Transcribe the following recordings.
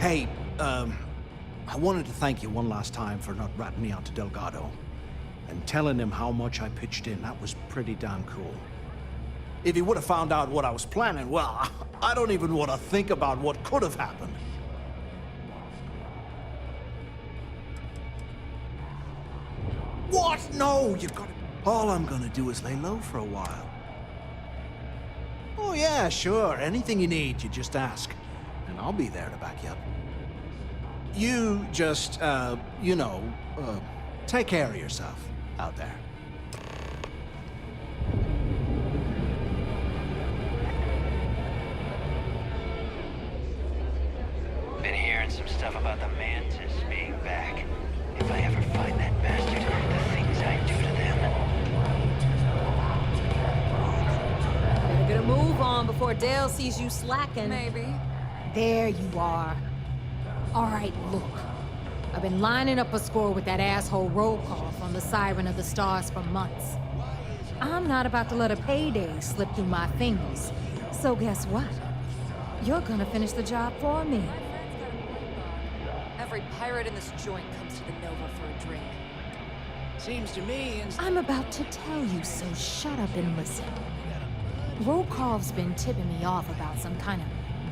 Hey, I wanted to thank you one last time for not ratting me out to Delgado. And telling him how much I pitched in. That was pretty damn cool. If he would have found out what I was planning, well, I don't even want to think about what could have happened. What? No, you gotta... All I'm gonna do is lay low for a while. Oh yeah, sure. Anything you need, you just ask. And I'll be there to back you up. You just, take care of yourself out there. Been hearing some stuff about the Mantis being back. If I ever find that bastard, the things I do to them. Better get a move on before Dale sees you slacking. Maybe. There you are. All right, look. I've been lining up a score with that asshole roll call from the Siren of the Stars for months. I'm not about to let a payday slip through my fingers. So guess what? You're gonna finish the job for me. Every pirate in this joint comes to the Nova for a drink. Seems to me... I'm about to tell you, so shut up and listen. Rokov's been tipping me off about some kind of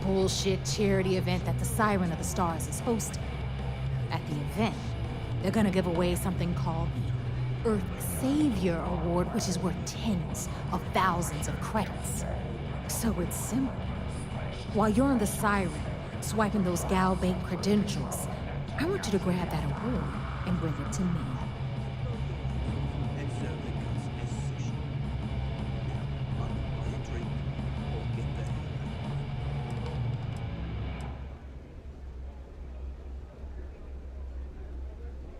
bullshit charity event that the Siren of the Stars is hosting. At the event, they're gonna give away something called the Earth Savior Award, which is worth tens of thousands of credits. So it's simple. While you're on the Siren, swiping those Gal Bank credentials, I want you to grab that award and bring it to me.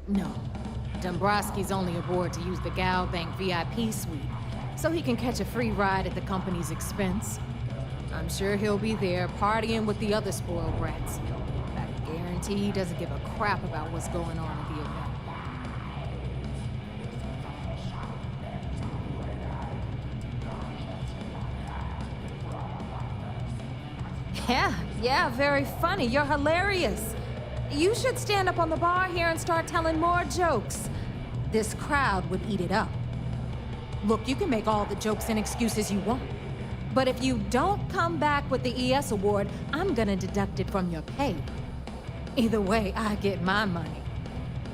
No. Dombrowski's only aboard to use the Gal Bank VIP suite, so he can catch a free ride at the company's expense. I'm sure he'll be there partying with the other spoiled brats. I guarantee he doesn't give a crap about what's going on at the event. Yeah, very funny. You're hilarious. You should stand up on the bar here and start telling more jokes. This crowd would eat it up. Look, you can make all the jokes and excuses you want. But if you don't come back with the ES award, I'm gonna deduct it from your pay. Either way, I get my money.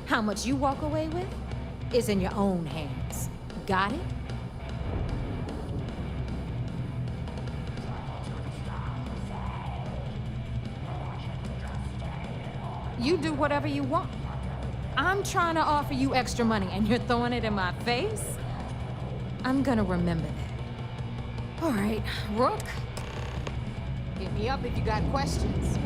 How much you walk away with is in your own hands. Got it? You do whatever you want. I'm trying to offer you extra money and you're throwing it in my face? I'm gonna remember that. All right, Rook. Hit me up if you got questions.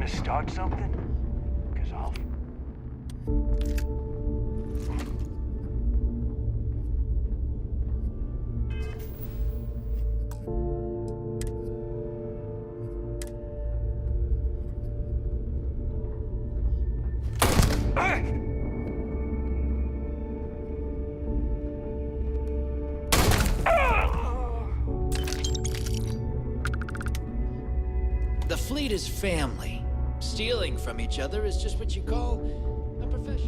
Start something? 'Cause I'll... The fleet is family. Stealing from each other is just what you call a profession.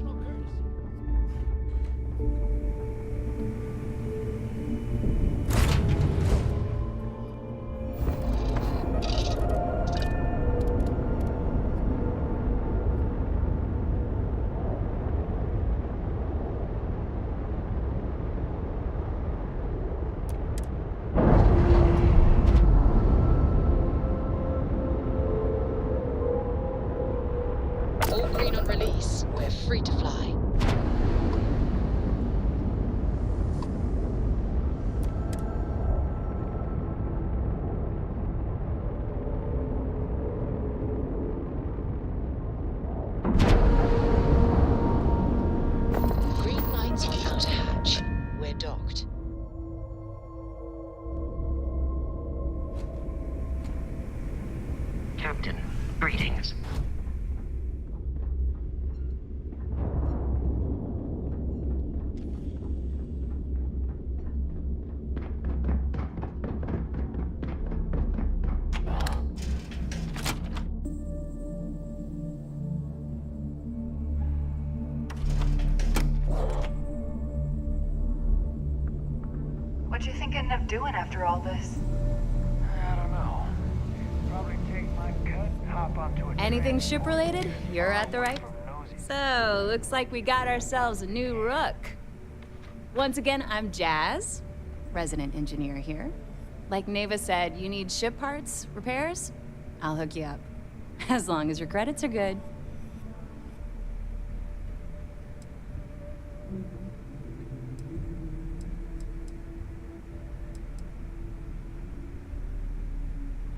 Captain, greetings. What you thinking of doing after all this? I don't know. Probably take my cut, hop onto a Anything train, ship-related? You're at the right... from nosy. So, looks like we got ourselves a new rook. Once again, I'm Jazz, resident engineer here. Like Neva said, you need ship parts, repairs? I'll hook you up. As long as your credits are good.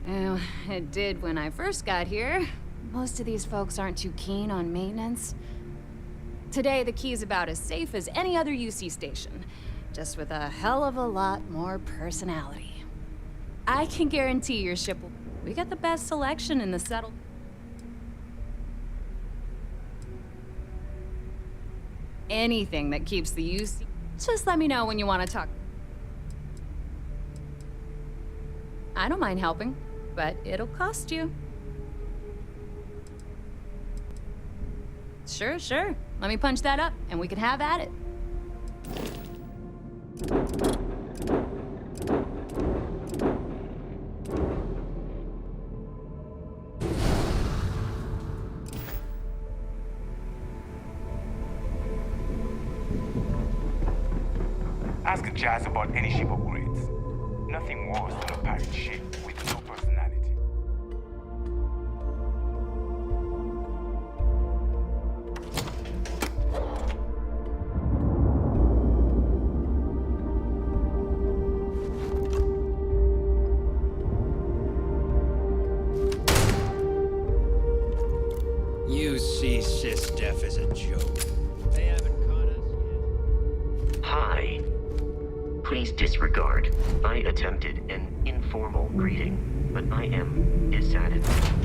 Well, it did when I first got here. Most of these folks aren't too keen on maintenance. Today, the key's about as safe as any other UC station, just with a hell of a lot more personality. I can guarantee your ship will... We got the best selection in the settled... Anything that keeps the UC... Just let me know when you want to talk. I don't mind helping, but it'll cost you. Sure. Let me punch that up, and we can have at it. Ask Jazz about any ship upgrades. Nothing worse than a pirate ship with no personality. You see SysDef as a joke. They haven't caught us yet. Hi. Please disregard. I attempted an informal greeting, but I am dissatisfied.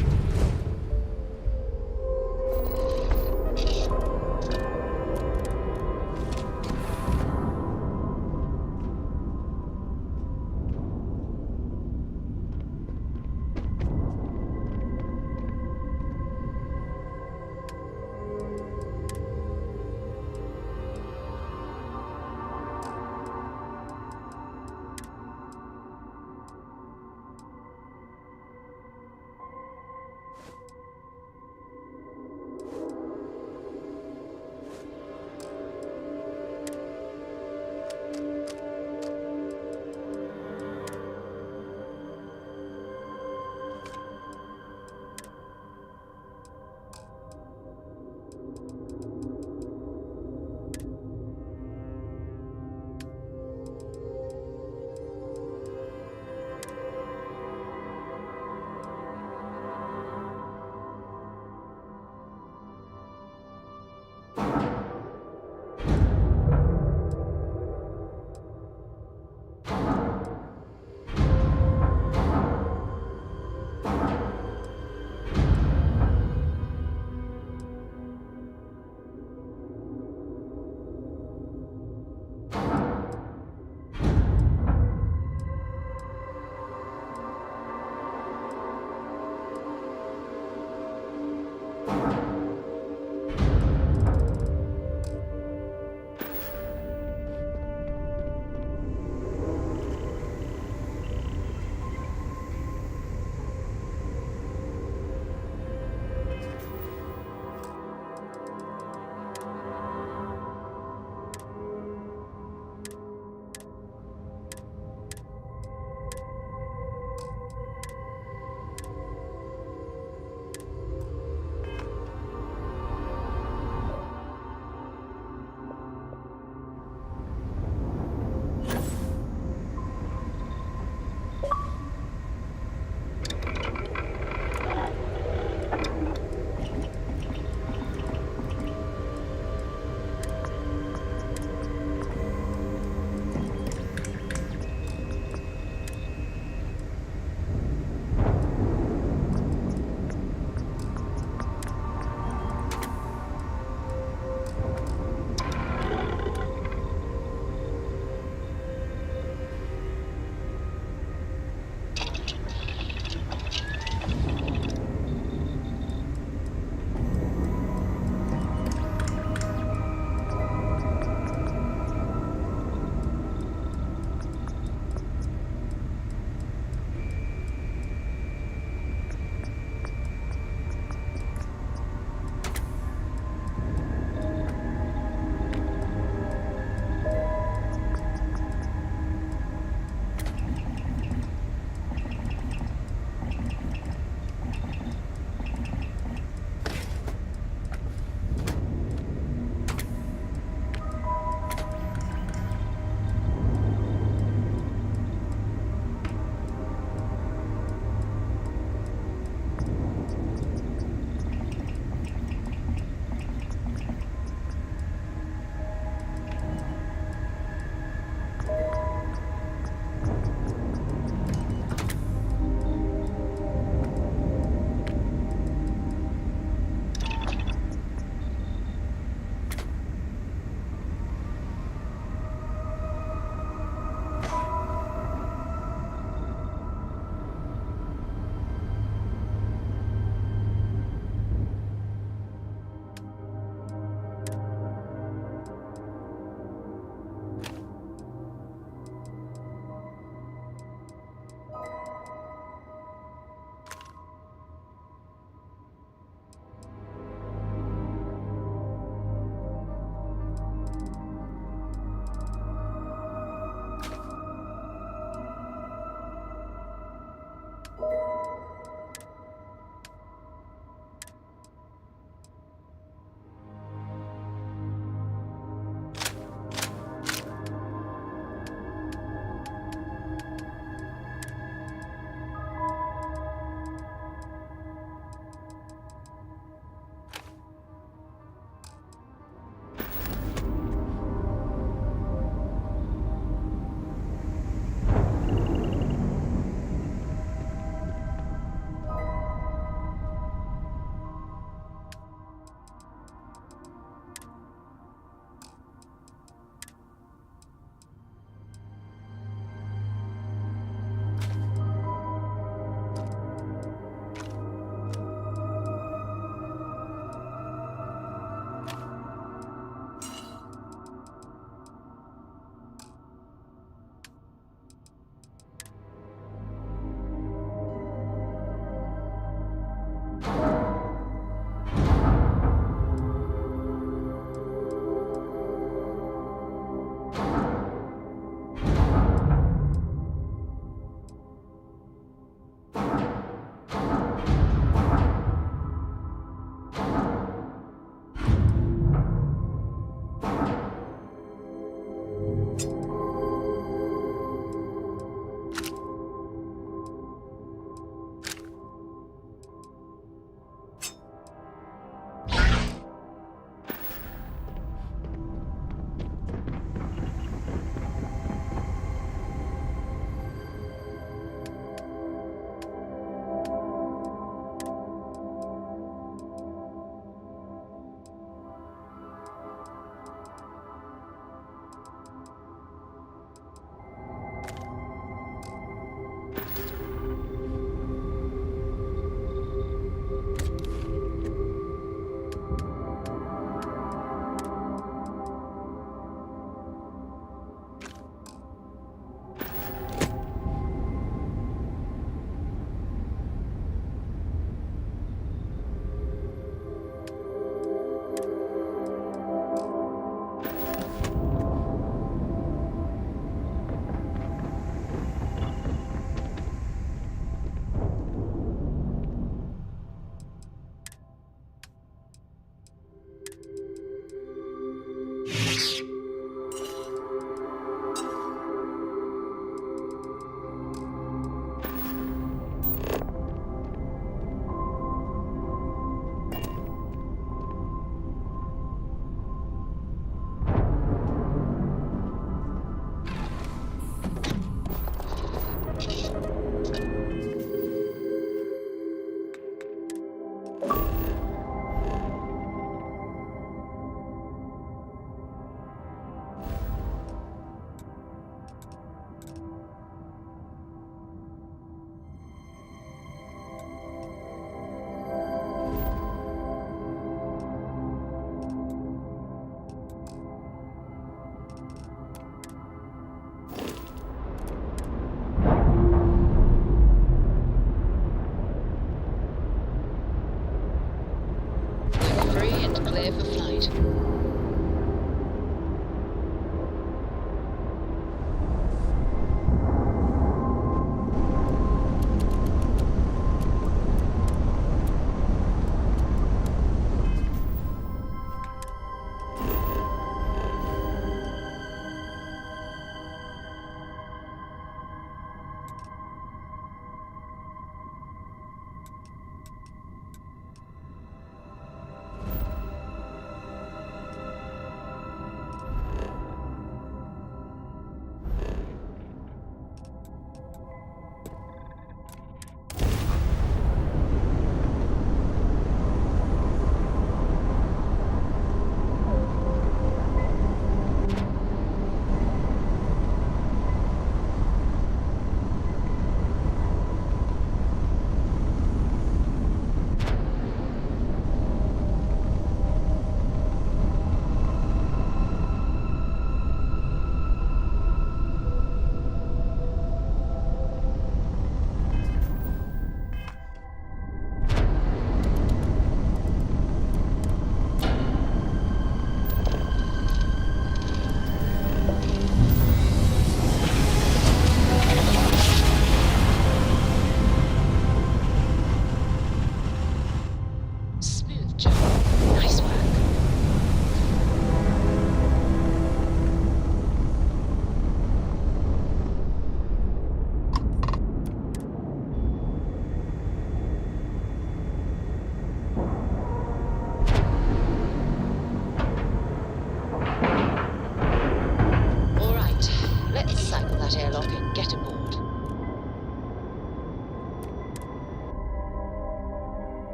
get aboard.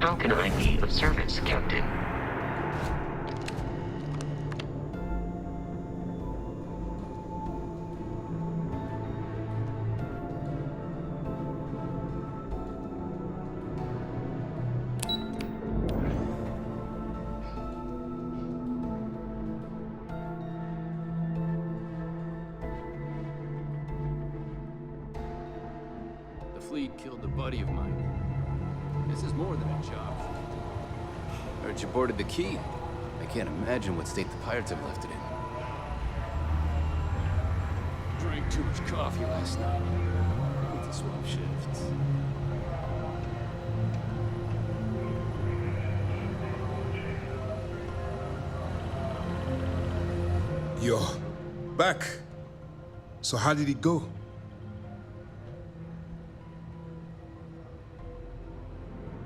How can I be of service, Captain? The fleet killed a buddy of mine. This is more than a job. Heard you boarded the Key. I can't imagine what state the pirates have left it in. Drank too much coffee last night. Need to swap shifts. You're back. So how did it go?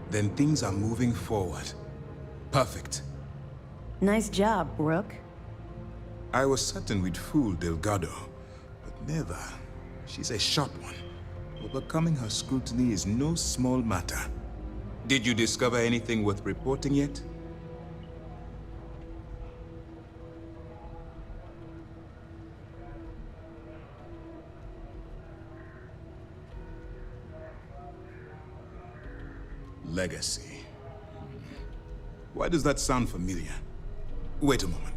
Then things are moving forward. Perfect. Nice job, Rook. I was certain we'd fool Delgado, but never. She's a sharp one. Overcoming her scrutiny is no small matter. Did you discover anything worth reporting yet? Legacy. Why does that sound familiar? Wait a moment.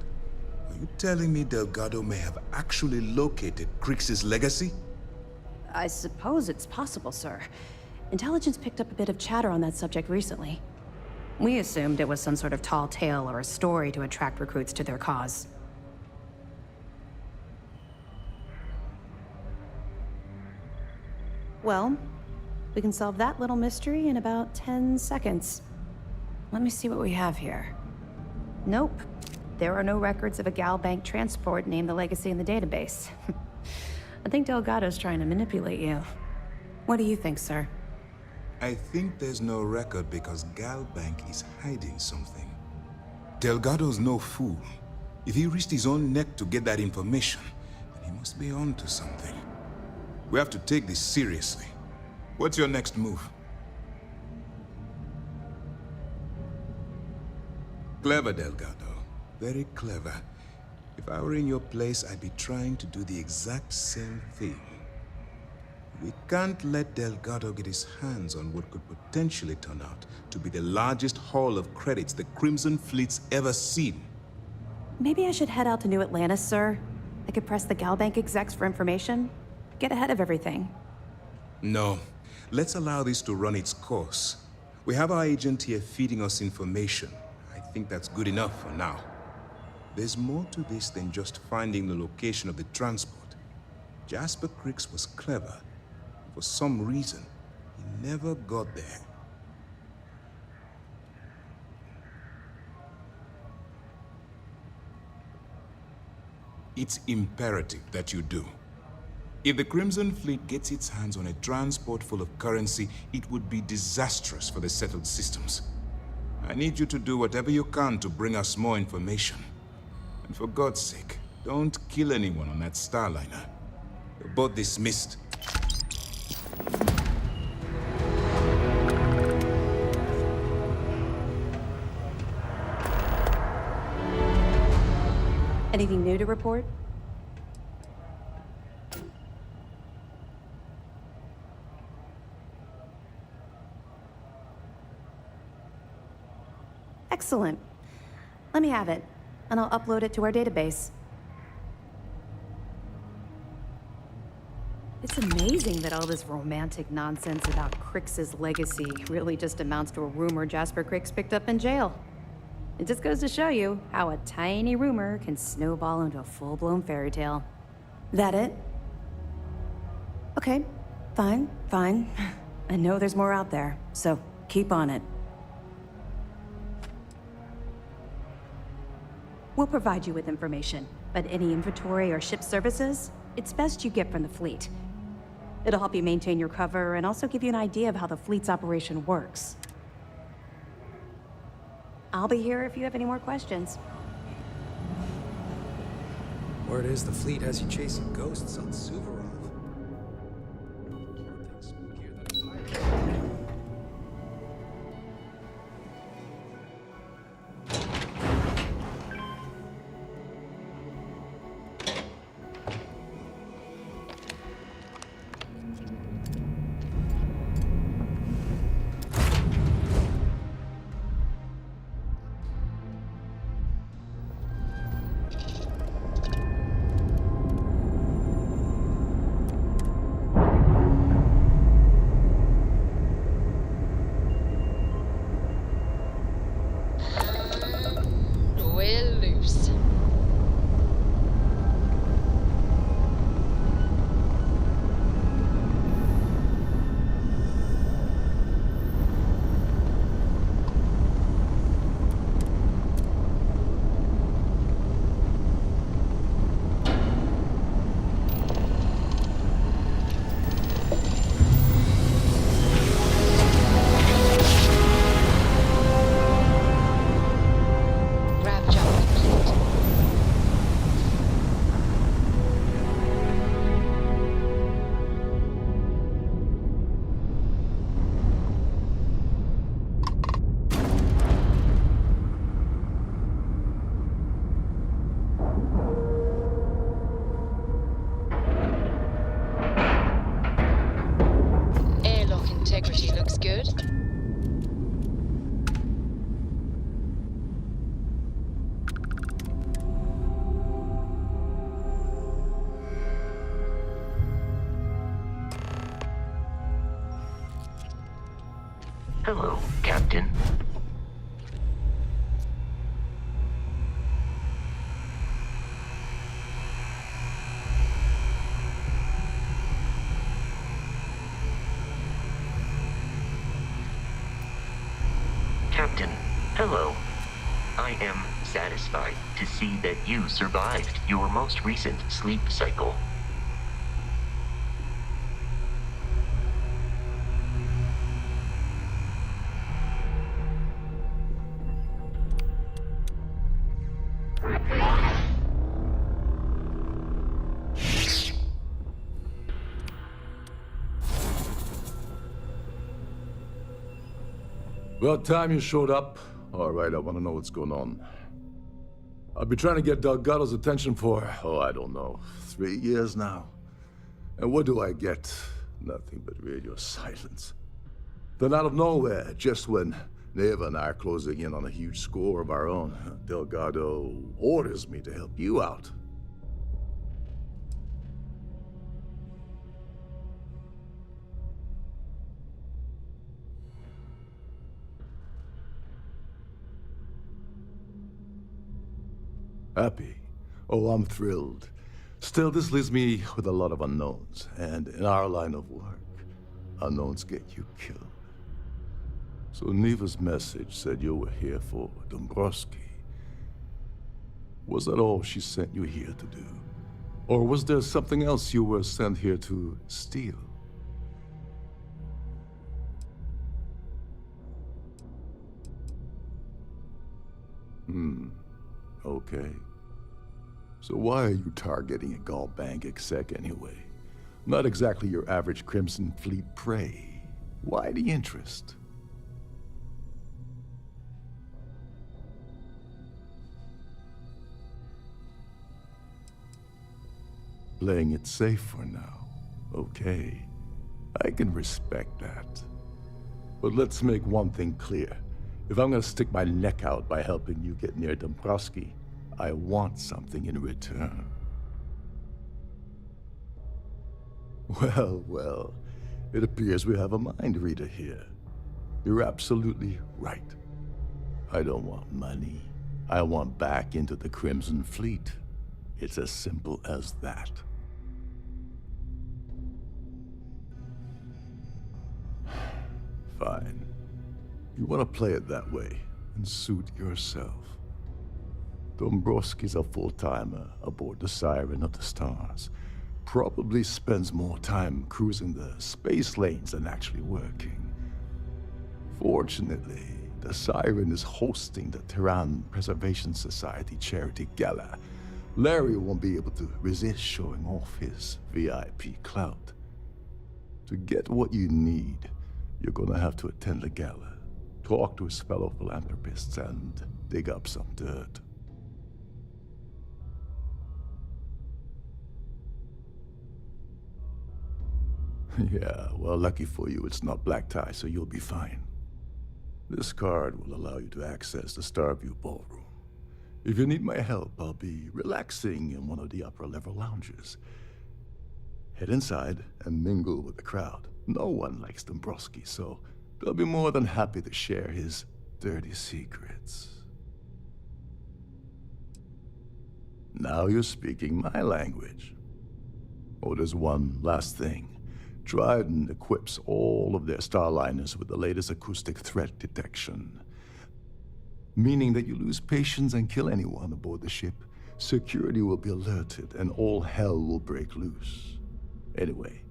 Are you telling me Delgado may have actually located Crix's legacy? I suppose it's possible, sir. Intelligence picked up a bit of chatter on that subject recently. We assumed it was some sort of tall tale or a story to attract recruits to their cause. Well, we can solve that little mystery in about 10 seconds. Let me see what we have here. Nope. There are no records of a Gal Bank transport named the Legacy in the database. I think Delgado's trying to manipulate you. What do you think, sir? I think there's no record because Gal Bank is hiding something. Delgado's no fool. If he risked his own neck to get that information, then he must be on to something. We have to take this seriously. What's your next move? Clever, Delgado. Very clever. If I were in your place, I'd be trying to do the exact same thing. We can't let Delgado get his hands on what could potentially turn out to be the largest haul of credits the Crimson Fleet's ever seen. Maybe I should head out to New Atlantis, sir. I could press the Gal Bank execs for information. Get ahead of everything. No. Let's allow this to run its course. We have our agent here feeding us information. I think that's good enough for now. There's more to this than just finding the location of the transport. Jasper Crix was clever. For some reason, he never got there. It's imperative that you do. If the Crimson Fleet gets its hands on a transport full of currency, it would be disastrous for the settled systems. I need you to do whatever you can to bring us more information. And for God's sake, don't kill anyone on that Starliner. You're both dismissed. Anything new to report? Excellent. Let me have it, and I'll upload it to our database. It's amazing that all this romantic nonsense about Crix's legacy really just amounts to a rumor Jasper Crix picked up in jail. It just goes to show you how a tiny rumor can snowball into a full-blown fairy tale. That it? Okay, fine. I know there's more out there, so keep on it. We'll provide you with information. But any inventory or ship services, it's best you get from the fleet. It'll help you maintain your cover and also give you an idea of how the fleet's operation works. I'll be here if you have any more questions. Word is the fleet has you chasing ghosts on Suvorov. We're loose. Airlock integrity looks good. Hello, Captain. Captain, hello. I am satisfied to see that you survived your most recent sleep cycle. About time you showed up. All right, I want to know what's going on. I've been trying to get Delgado's attention for, I don't know, 3 years now. And what do I get? Nothing but radio silence. Then out of nowhere, just when Neva and I are closing in on a huge score of our own, Delgado orders me to help you out. Happy? Oh, I'm thrilled. Still, this leaves me with a lot of unknowns, and in our line of work, unknowns get you killed. So Neva's message said you were here for Dombrowski. Was that all she sent you here to do? Or was there something else you were sent here to steal? Okay. So why are you targeting a Gallbank exec anyway? Not exactly your average Crimson Fleet prey. Why the interest? Playing it safe for now. Okay. I can respect that. But let's make one thing clear. If I'm gonna stick my neck out by helping you get near Dombrowski, I want something in return. Well, well, it appears we have a mind reader here. You're absolutely right. I don't want money. I want back into the Crimson Fleet. It's as simple as that. Fine. You want to play it that way, and suit yourself. Dombrowski's a full-timer aboard the Siren of the Stars. Probably spends more time cruising the space lanes than actually working. Fortunately, the Siren is hosting the Tehran Preservation Society charity gala. Larry won't be able to resist showing off his VIP clout. To get what you need, you're gonna have to attend the gala, talk to his fellow philanthropists, and dig up some dirt. Yeah, well, lucky for you, it's not black tie, so you'll be fine. This card will allow you to access the Starfield ballroom. If you need my help, I'll be relaxing in one of the upper-level lounges. Head inside and mingle with the crowd. No one likes Dombrowski, so they'll be more than happy to share his dirty secrets. Now you're speaking my language. Oh, there's one last thing. Trident equips all of their starliners with the latest acoustic threat detection. Meaning that you lose patience and kill anyone aboard the ship, security will be alerted and all hell will break loose. Anyway,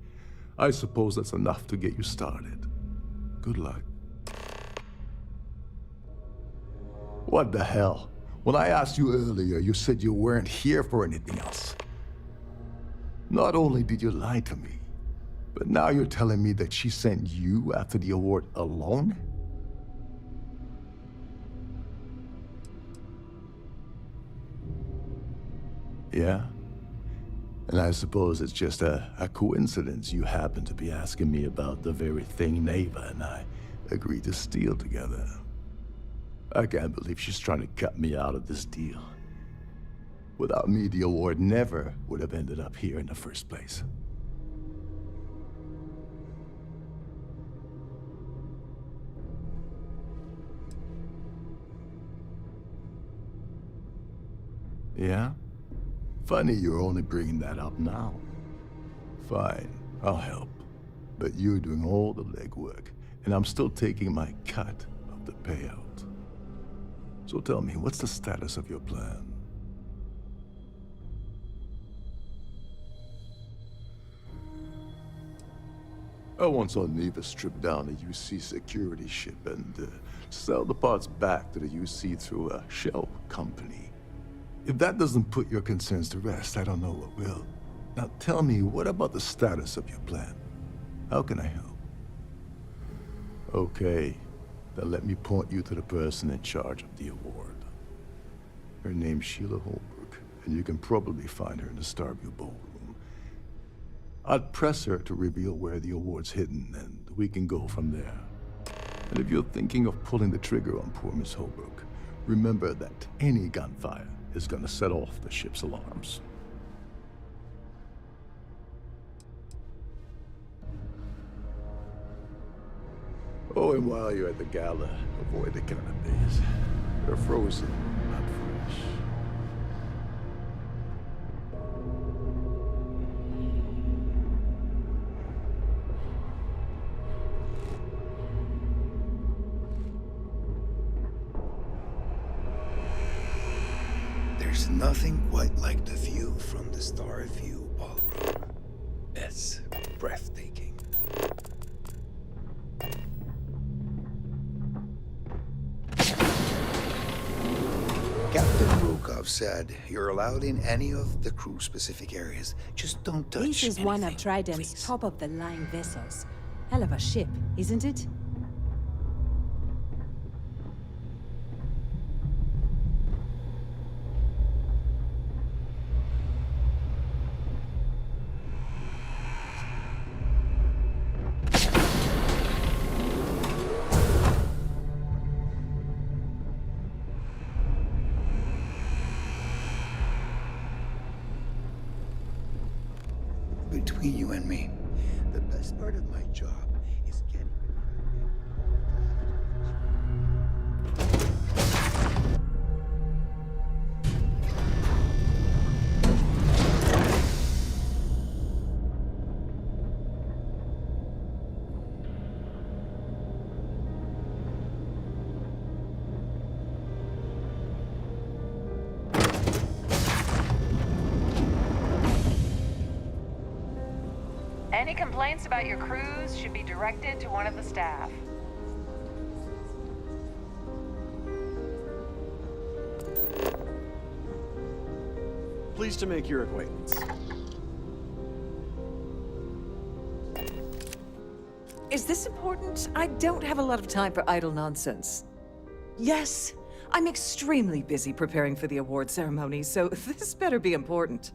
I suppose that's enough to get you started. Good luck. What the hell? When I asked you earlier, you said you weren't here for anything else. Not only did you lie to me, but now you're telling me that she sent you after the award alone? Yeah? And I suppose it's just a coincidence you happen to be asking me about the very thing Neva and I agreed to steal together. I can't believe she's trying to cut me out of this deal. Without me, the award never would have ended up here in the first place. Yeah? Funny you're only bringing that up now. Fine, I'll help. But you're doing all the legwork, and I'm still taking my cut of the payout. So tell me, what's the status of your plan? I once saw Neva strip down a UC security ship and sell the parts back to the UC through a shell company. If that doesn't put your concerns to rest, I don't know what will. Now tell me, what about the status of your plan? How can I help? Okay, then let me point you to the person in charge of the award. Her name's Sheila Holbrook, and you can probably find her in the Starview ballroom. I'd press her to reveal where the award's hidden, and we can go from there. And if you're thinking of pulling the trigger on poor Miss Holbrook, remember that any gunfire is gonna set off the ship's alarms. Oh, and while you're at the gala, avoid the cannabis. They're frozen, not fresh. There's nothing quite like the view from the Starfield ballroom. It's breathtaking. Captain Rokov said you're allowed in any of the crew-specific areas. Just don't touch This is one of anything, Trident's please. top-of-the-line vessels. Hell of a ship, isn't it? Between you and me, the best part of my job is getting Any complaints about your cruise should be directed to one of the staff. Pleased to make your acquaintance. Is this important? I don't have a lot of time for idle nonsense. Yes, I'm extremely busy preparing for the award ceremony, so this better be important.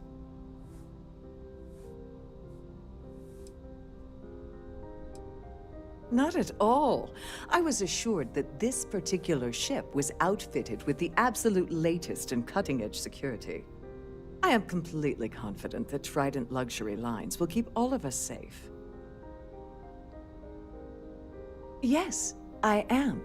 Not at all. I was assured that this particular ship was outfitted with the absolute latest and cutting-edge security. I am completely confident that Trident Luxury Lines will keep all of us safe. Yes, I am.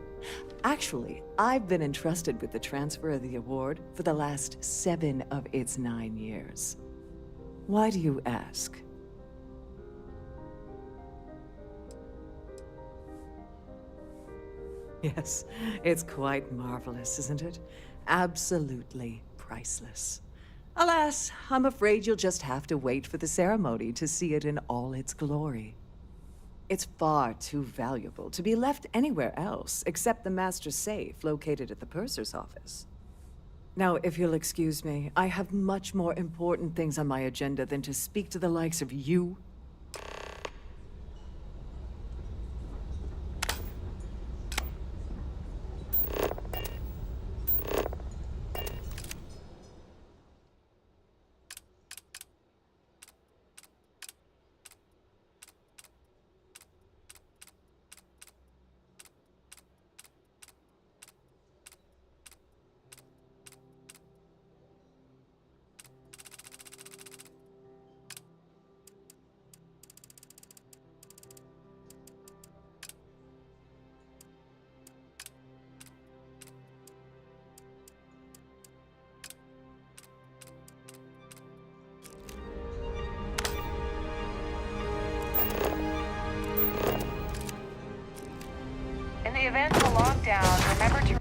Actually, I've been entrusted with the transfer of the award for the last 7 of its 9 years. Why do you ask? Yes, it's quite marvelous, isn't it? Absolutely priceless. Alas, I'm afraid you'll just have to wait for the ceremony to see it in all its glory. It's far too valuable to be left anywhere else except the master safe located at the purser's office. Now, if you'll excuse me, I have much more important things on my agenda than to speak to the likes of you. In the event of a lockdown, remember to...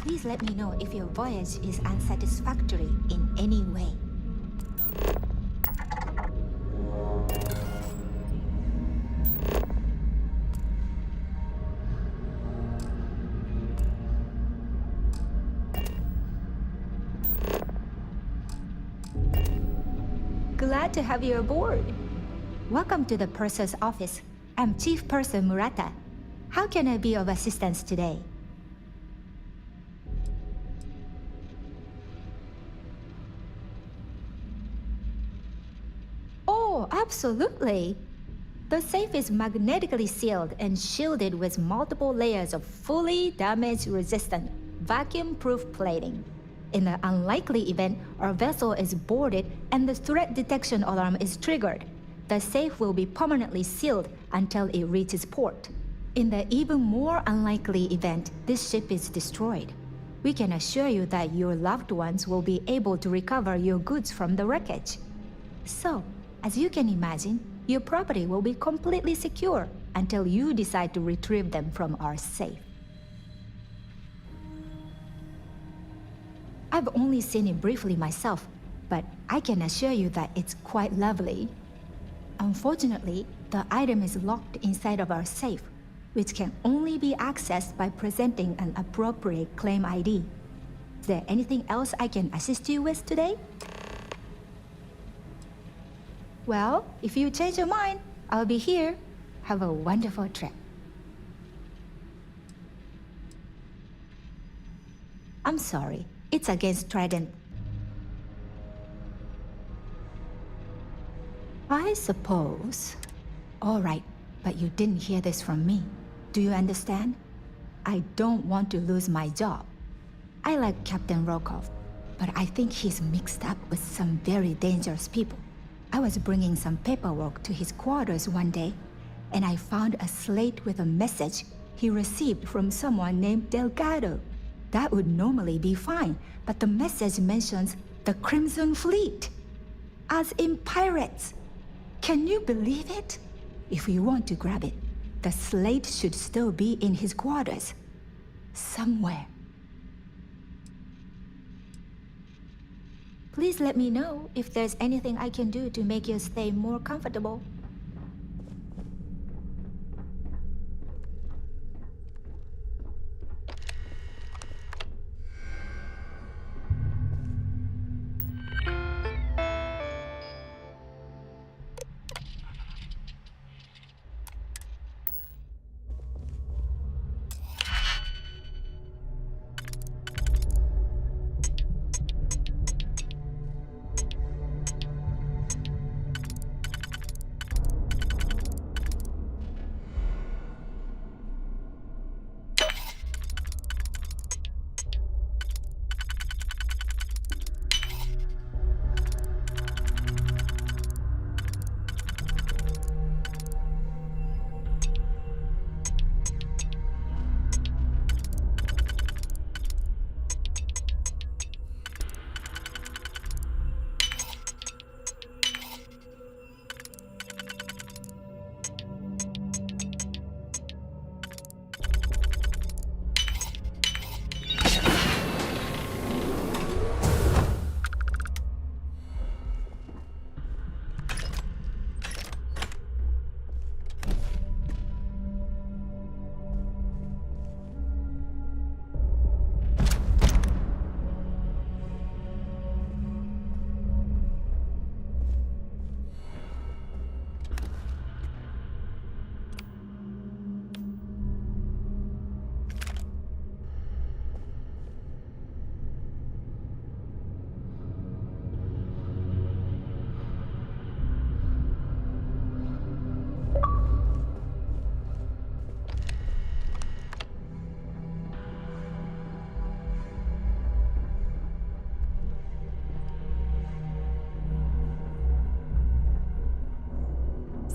Please let me know if your voyage is unsatisfactory in any way. Glad to have you aboard. Welcome to the purser's office. I'm Chief Purser Murata. How can I be of assistance today? Oh, absolutely. The safe is magnetically sealed and shielded with multiple layers of fully damage-resistant, vacuum-proof plating. In the unlikely event our vessel is boarded and the threat detection alarm is triggered, the safe will be permanently sealed until it reaches port. In the even more unlikely event this ship is destroyed, we can assure you that your loved ones will be able to recover your goods from the wreckage. So, as you can imagine, your property will be completely secure until you decide to retrieve them from our safe. I've only seen it briefly myself, but I can assure you that it's quite lovely. Unfortunately, the item is locked inside of our safe, which can only be accessed by presenting an appropriate claim ID. Is there anything else I can assist you with today? Well, if you change your mind, I'll be here. Have a wonderful trip. I'm sorry, it's against Trident. I suppose. All right, but you didn't hear this from me. Do you understand? I don't want to lose my job. I like Captain Rokov, but I think he's mixed up with some very dangerous people. I was bringing some paperwork to his quarters one day, and I found a slate with a message he received from someone named Delgado. That would normally be fine, but the message mentions the Crimson Fleet, as in pirates. Can you believe it? If we want to grab it, the slate should still be in his quarters. Somewhere. Please let me know if there's anything I can do to make your stay more comfortable.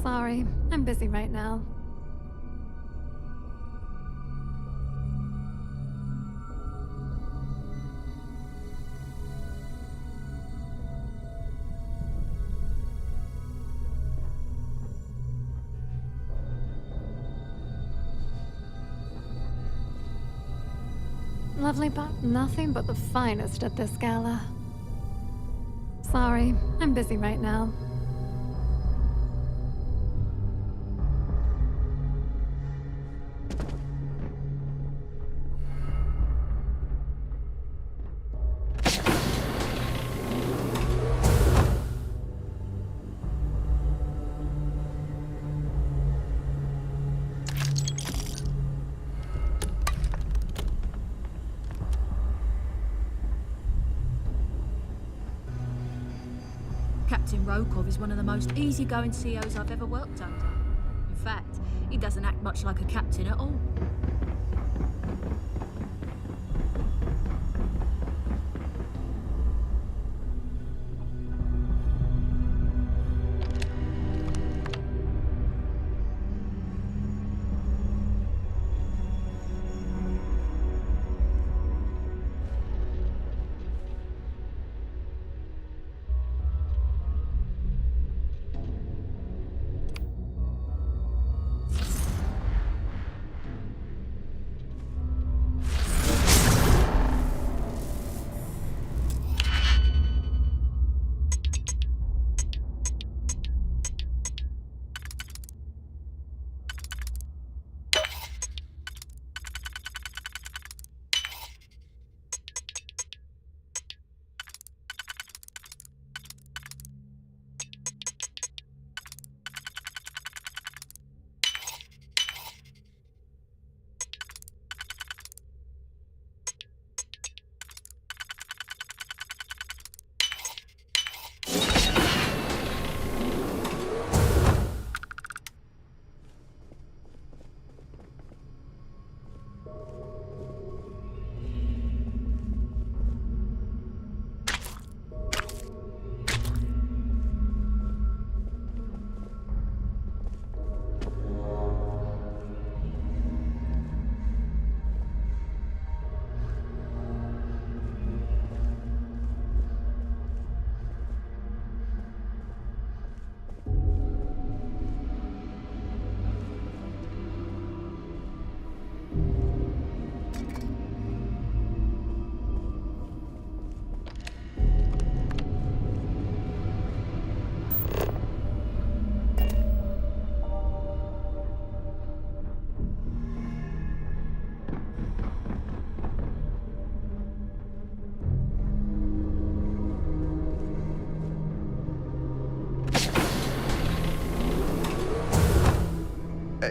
Sorry, I'm busy right now. Lovely, but nothing but the finest at this gala. Sorry, I'm busy right now. Captain Rokov is one of the most easygoing COs I've ever worked under. In fact, he doesn't act much like a captain at all.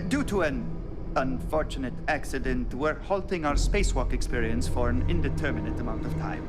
Due to an unfortunate accident, we're halting our spacewalk experience for an indeterminate amount of time.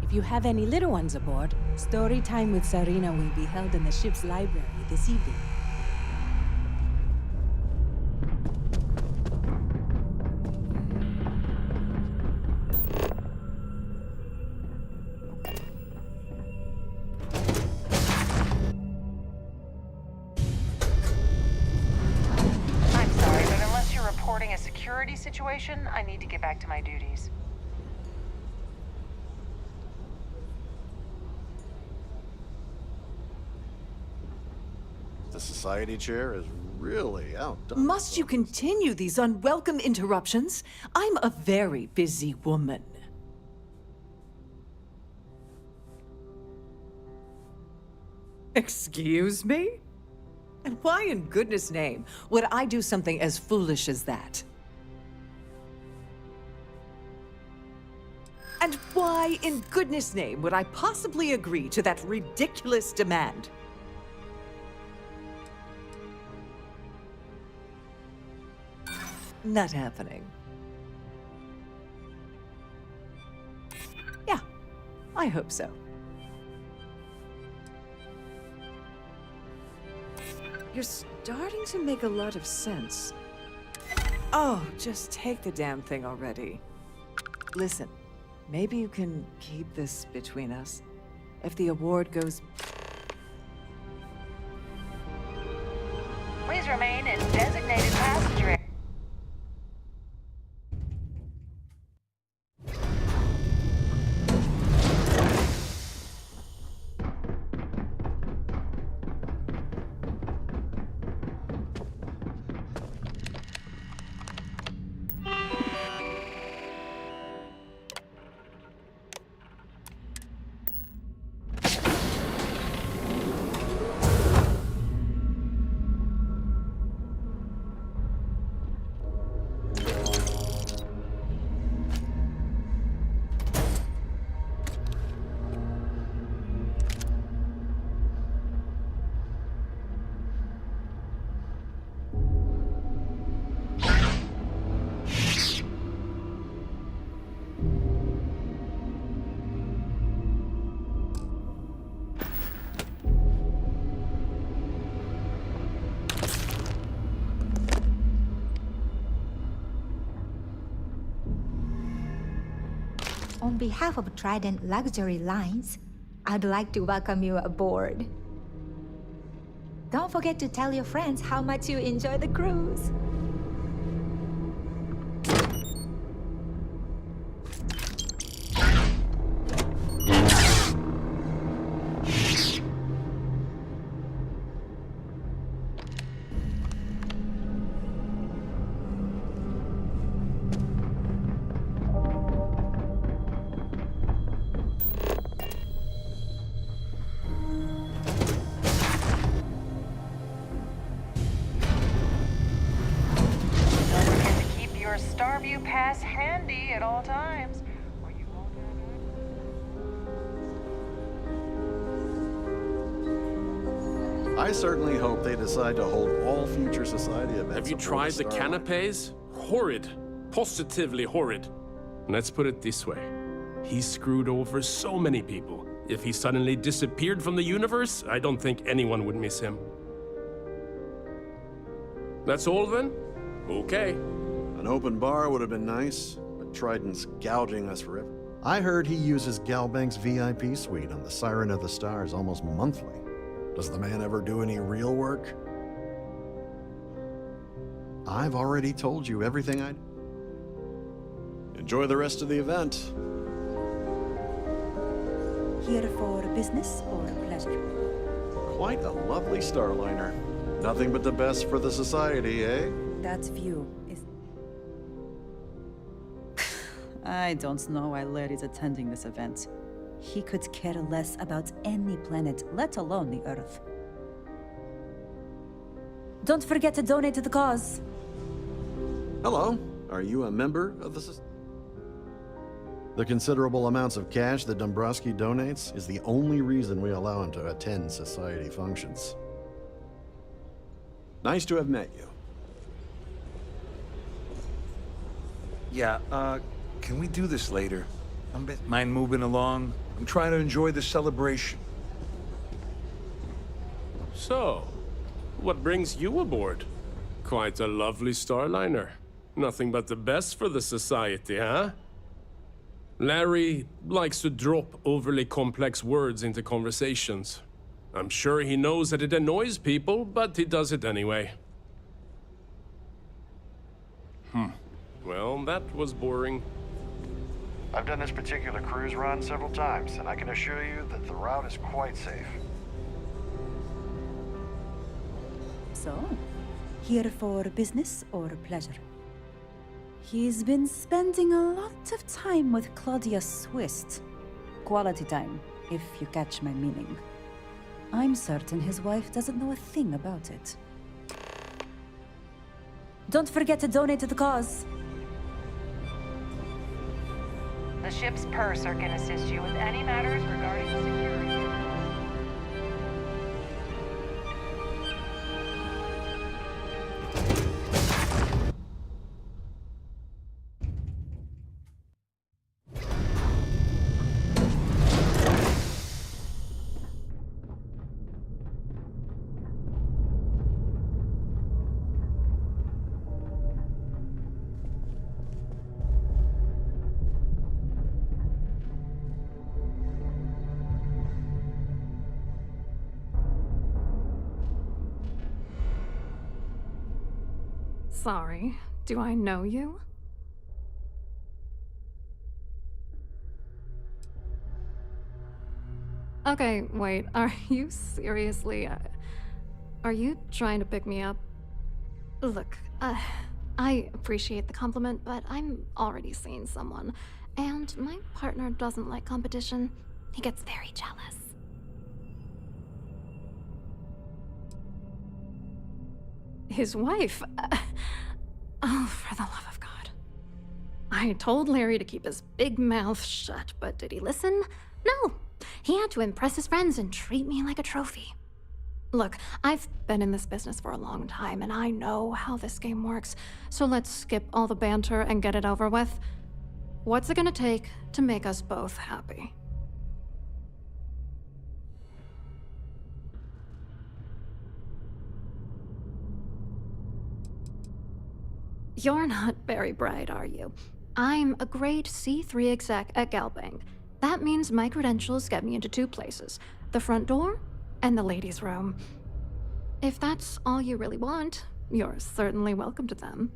If you have any little ones aboard, story time with Sarina will be held in the ship's library this evening. I'm sorry, but unless you're reporting a security situation, I need to get back to my duties. The society chair is really outdone. Must you continue these unwelcome interruptions? I'm a very busy woman. Excuse me? And why in goodness name would I do something as foolish as that? And why in goodness name would I possibly agree to that ridiculous demand? Not happening. Yeah, I hope so. You're starting to make a lot of sense. Oh, just take the damn thing already. Listen, maybe you can keep this between us. If the award goes... Please remain in designated passenger area. On behalf of Trident Luxury Lines, I'd like to welcome you aboard. Don't forget to tell your friends how much you enjoy the cruise. Starview pass handy at all times. I certainly hope they decide to hold all future society events. Have you aboard tried the Starlight. canapes? Horrid. Positively horrid. Let's put it this way. He screwed over so many people. If he suddenly disappeared from the universe, I don't think anyone would miss him. That's all then? Okay. An open bar would have been nice, but Trident's gouging us for it. I heard he uses Galbank's VIP suite on the Siren of the Stars almost monthly. Does the man ever do any real work? I've already told you everything I... Enjoy the rest of the event. Here for business or pleasure? Quite a lovely Starliner. Nothing but the best for the society, eh? That view is... I don't know why Larry's attending this event. He could care less about any planet, let alone the Earth. Don't forget to donate to the cause. Hello. Are you a member of the society? The considerable amounts of cash that Dombrowski donates is the only reason we allow him to attend society functions. Nice to have met you. Yeah, can we do this later? Mind moving along? I'm trying to enjoy the celebration. So, what brings you aboard? Quite a lovely Starliner. Nothing but the best for the society, huh? Larry likes to drop overly complex words into conversations. I'm sure he knows that it annoys people, but he does it anyway. Well, that was boring. I've done this particular cruise run several times, and I can assure you that the route is quite safe. So, here for business or pleasure? He's been spending a lot of time with Claudia Swist. Quality time, if you catch my meaning. I'm certain his wife doesn't know a thing about it. Don't forget to donate to the cause. The ship's purser can assist you with any matters regarding the security. Sorry, do I know you? Okay, wait, are you seriously... are you trying to pick me up? Look, I appreciate the compliment, but I'm already seeing someone, and my partner doesn't like competition. He gets very jealous. His wife? Oh, for the love of God. I told Larry to keep his big mouth shut, but did he listen? No. He had to impress his friends and treat me like a trophy. Look, I've been in this business for a long time, and I know how this game works, so let's skip all the banter and get it over with. What's it gonna take to make us both happy? You're not very bright, are you? I'm a grade C3 exec at Galbank. That means my credentials get me into 2 places, the front door and the ladies' room. If that's all you really want, you're certainly welcome to them.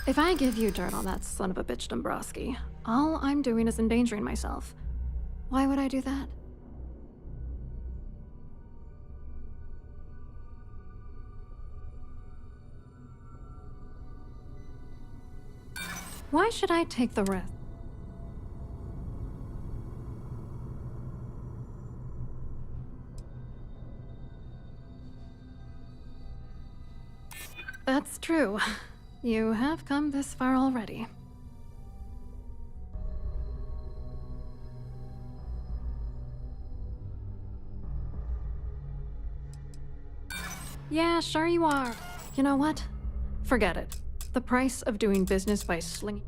If I give you dirt on that son of a bitch Dombrowski, all I'm doing is endangering myself. Why would I do that? Why should I take the risk? That's true. You have come this far already. Yeah, sure you are. You know what? Forget it. The price of doing business by slinging...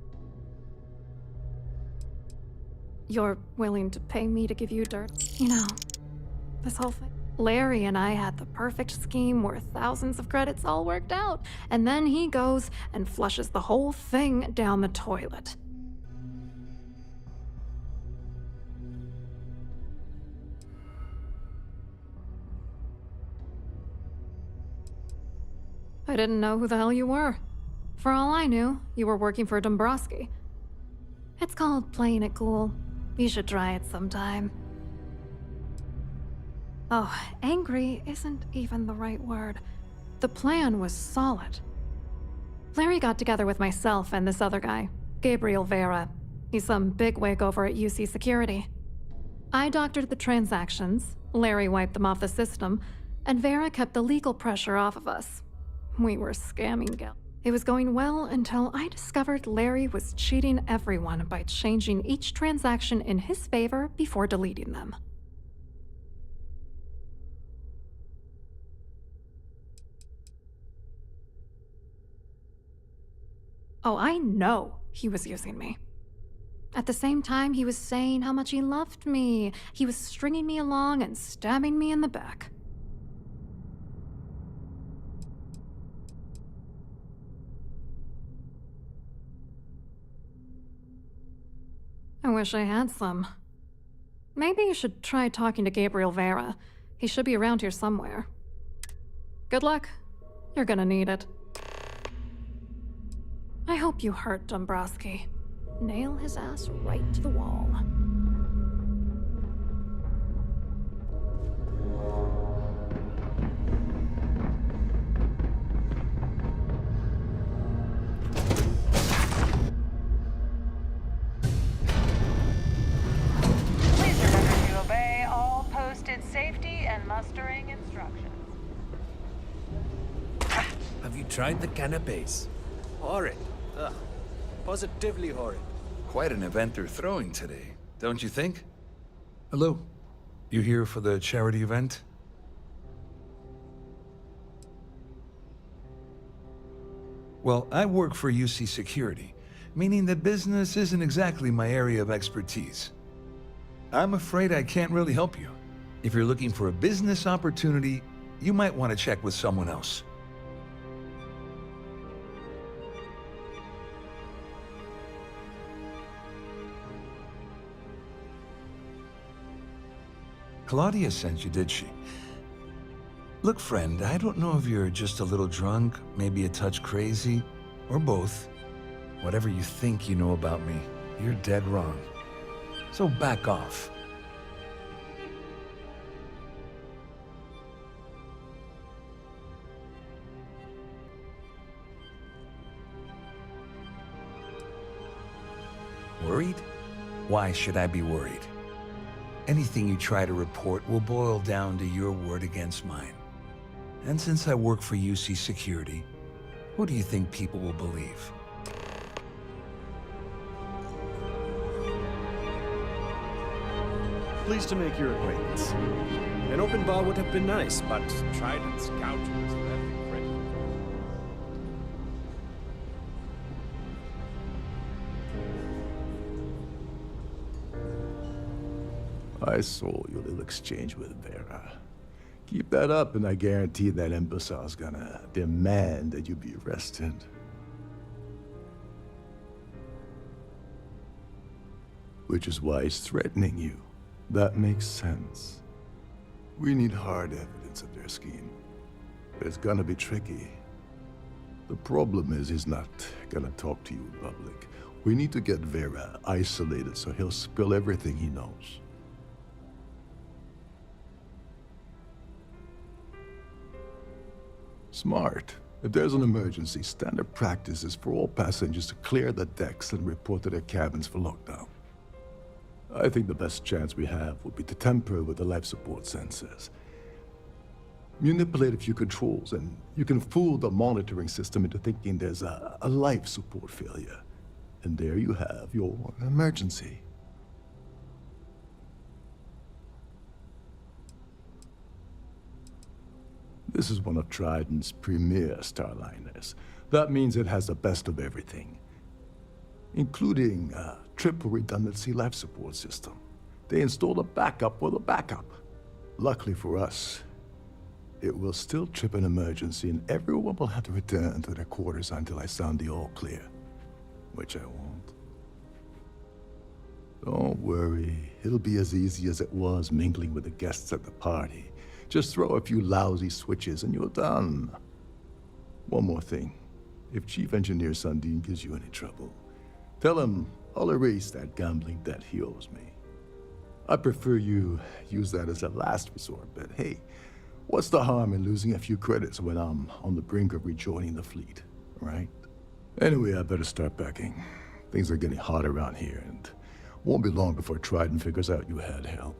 You're willing to pay me to give you dirt? You know, this whole thing. Larry and I had the perfect scheme where thousands of credits all worked out, and then he goes and flushes the whole thing down the toilet. I didn't know who the hell you were. For all I knew, you were working for Dombrowski. It's called playing it cool. You should try it sometime. Oh, angry isn't even the right word. The plan was solid. Larry got together with myself and this other guy, Gabriel Vera. He's some bigwig over at UC Security. I doctored the transactions, Larry wiped them off the system, and Vera kept the legal pressure off of us. We were scamming Gal. It was going well until I discovered Larry was cheating everyone by changing each transaction in his favor before deleting them. Oh, I know he was using me. At the same time, he was saying how much he loved me. He was stringing me along and stabbing me in the back. I wish I had some. Maybe you should try talking to Gabriel Vera. He should be around here somewhere. Good luck. You're gonna need it. I hope you hurt Dombrowski. Nail his ass right to the wall. Please remember to obey all posted safety and mustering instructions. Have you tried the canapes? Horrid. Ugh. Positively horrid. Quite an event they're throwing today, don't you think? Hello. You here for the charity event? Well, I work for UC Security, meaning that business isn't exactly my area of expertise. I'm afraid I can't really help you. If you're looking for a business opportunity, you might want to check with someone else. Claudia sent you, did she? Look, friend, I don't know if you're just a little drunk, maybe a touch crazy, or both. Whatever you think you know about me, you're dead wrong. So back off. Worried? Why should I be worried? Anything you try to report will boil down to your word against mine. And since I work for UC Security, who do you think people will believe? Pleased to make your acquaintance. An open bar would have been nice, but Trident's couch was very pretty. I saw your little exchange with Vera. Keep that up, and I guarantee that imbecile's gonna demand that you be arrested. Which is why he's threatening you. That makes sense. We need hard evidence of their scheme. But it's gonna be tricky. The problem is he's not gonna talk to you in public. We need to get Vera isolated so he'll spill everything he knows. Smart. If there's an emergency, standard practice is for all passengers to clear the decks and report to their cabins for lockdown. I think the best chance we have would be to tamper with the life support sensors. Manipulate a few controls, and you can fool the monitoring system into thinking there's a life support failure. And there you have your emergency. This is one of Trident's premier Starliners. That means it has the best of everything, including a triple redundancy life support system. They installed a backup with a backup. Luckily for us, it will still trip an emergency and everyone will have to return to their quarters until I sound the all clear, which I won't. Don't worry, it'll be as easy as it was mingling with the guests at the party. Just throw a few lousy switches and you're done. One more thing. If Chief Engineer Sundin gives you any trouble, tell him I'll erase that gambling debt he owes me. I prefer you use that as a last resort, but hey, what's the harm in losing a few credits when I'm on the brink of rejoining the fleet, right? Anyway, I better start packing. Things are getting hot around here, and won't be long before Trident figures out you had help.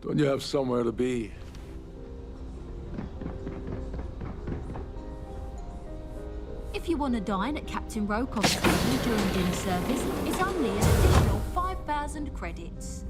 Don't you have somewhere to be? If you want to dine at Captain Rokov's table during dinner service, it's only an additional 5,000 credits.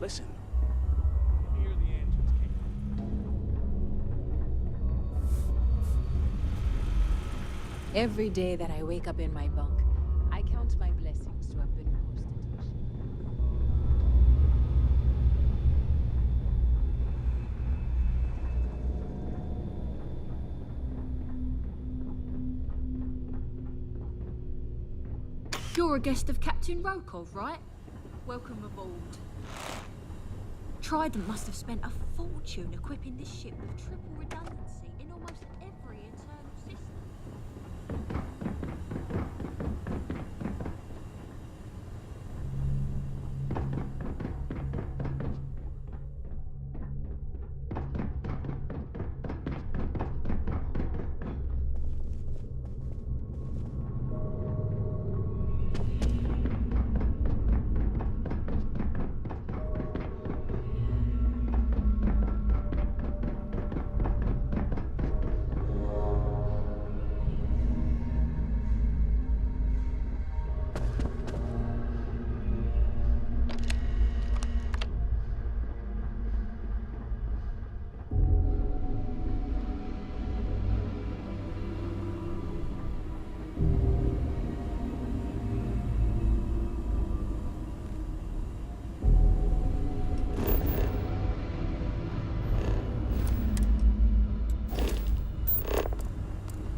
Listen. Hear the engines kick. Every day that I wake up in my bunk, I count my blessings to have been forced into a ship. You're a guest of Captain Rokov, right? Welcome aboard. Trident must have spent a fortune equipping this ship with triple redundancy in almost every internal system.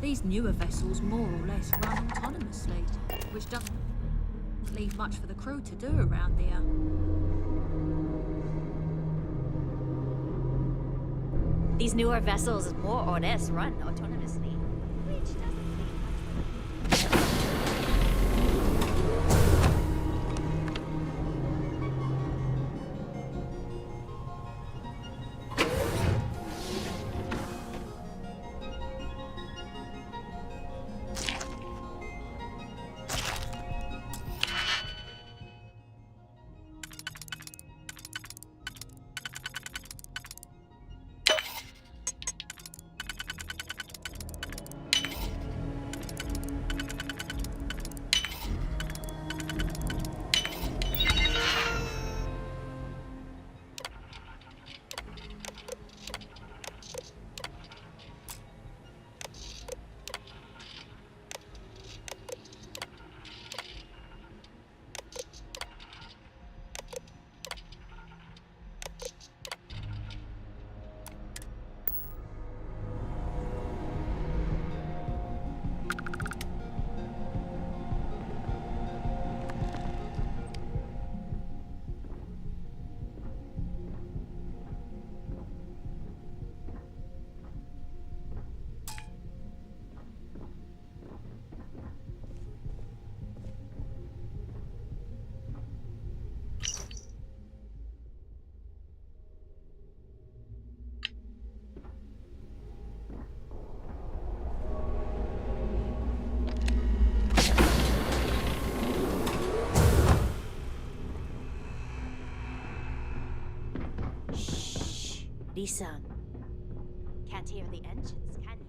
These newer vessels more or less run autonomously, which doesn't leave much for the crew to do around here. These newer vessels more or less run autonomously, which doesn't Lisa, can't hear the engines, can you?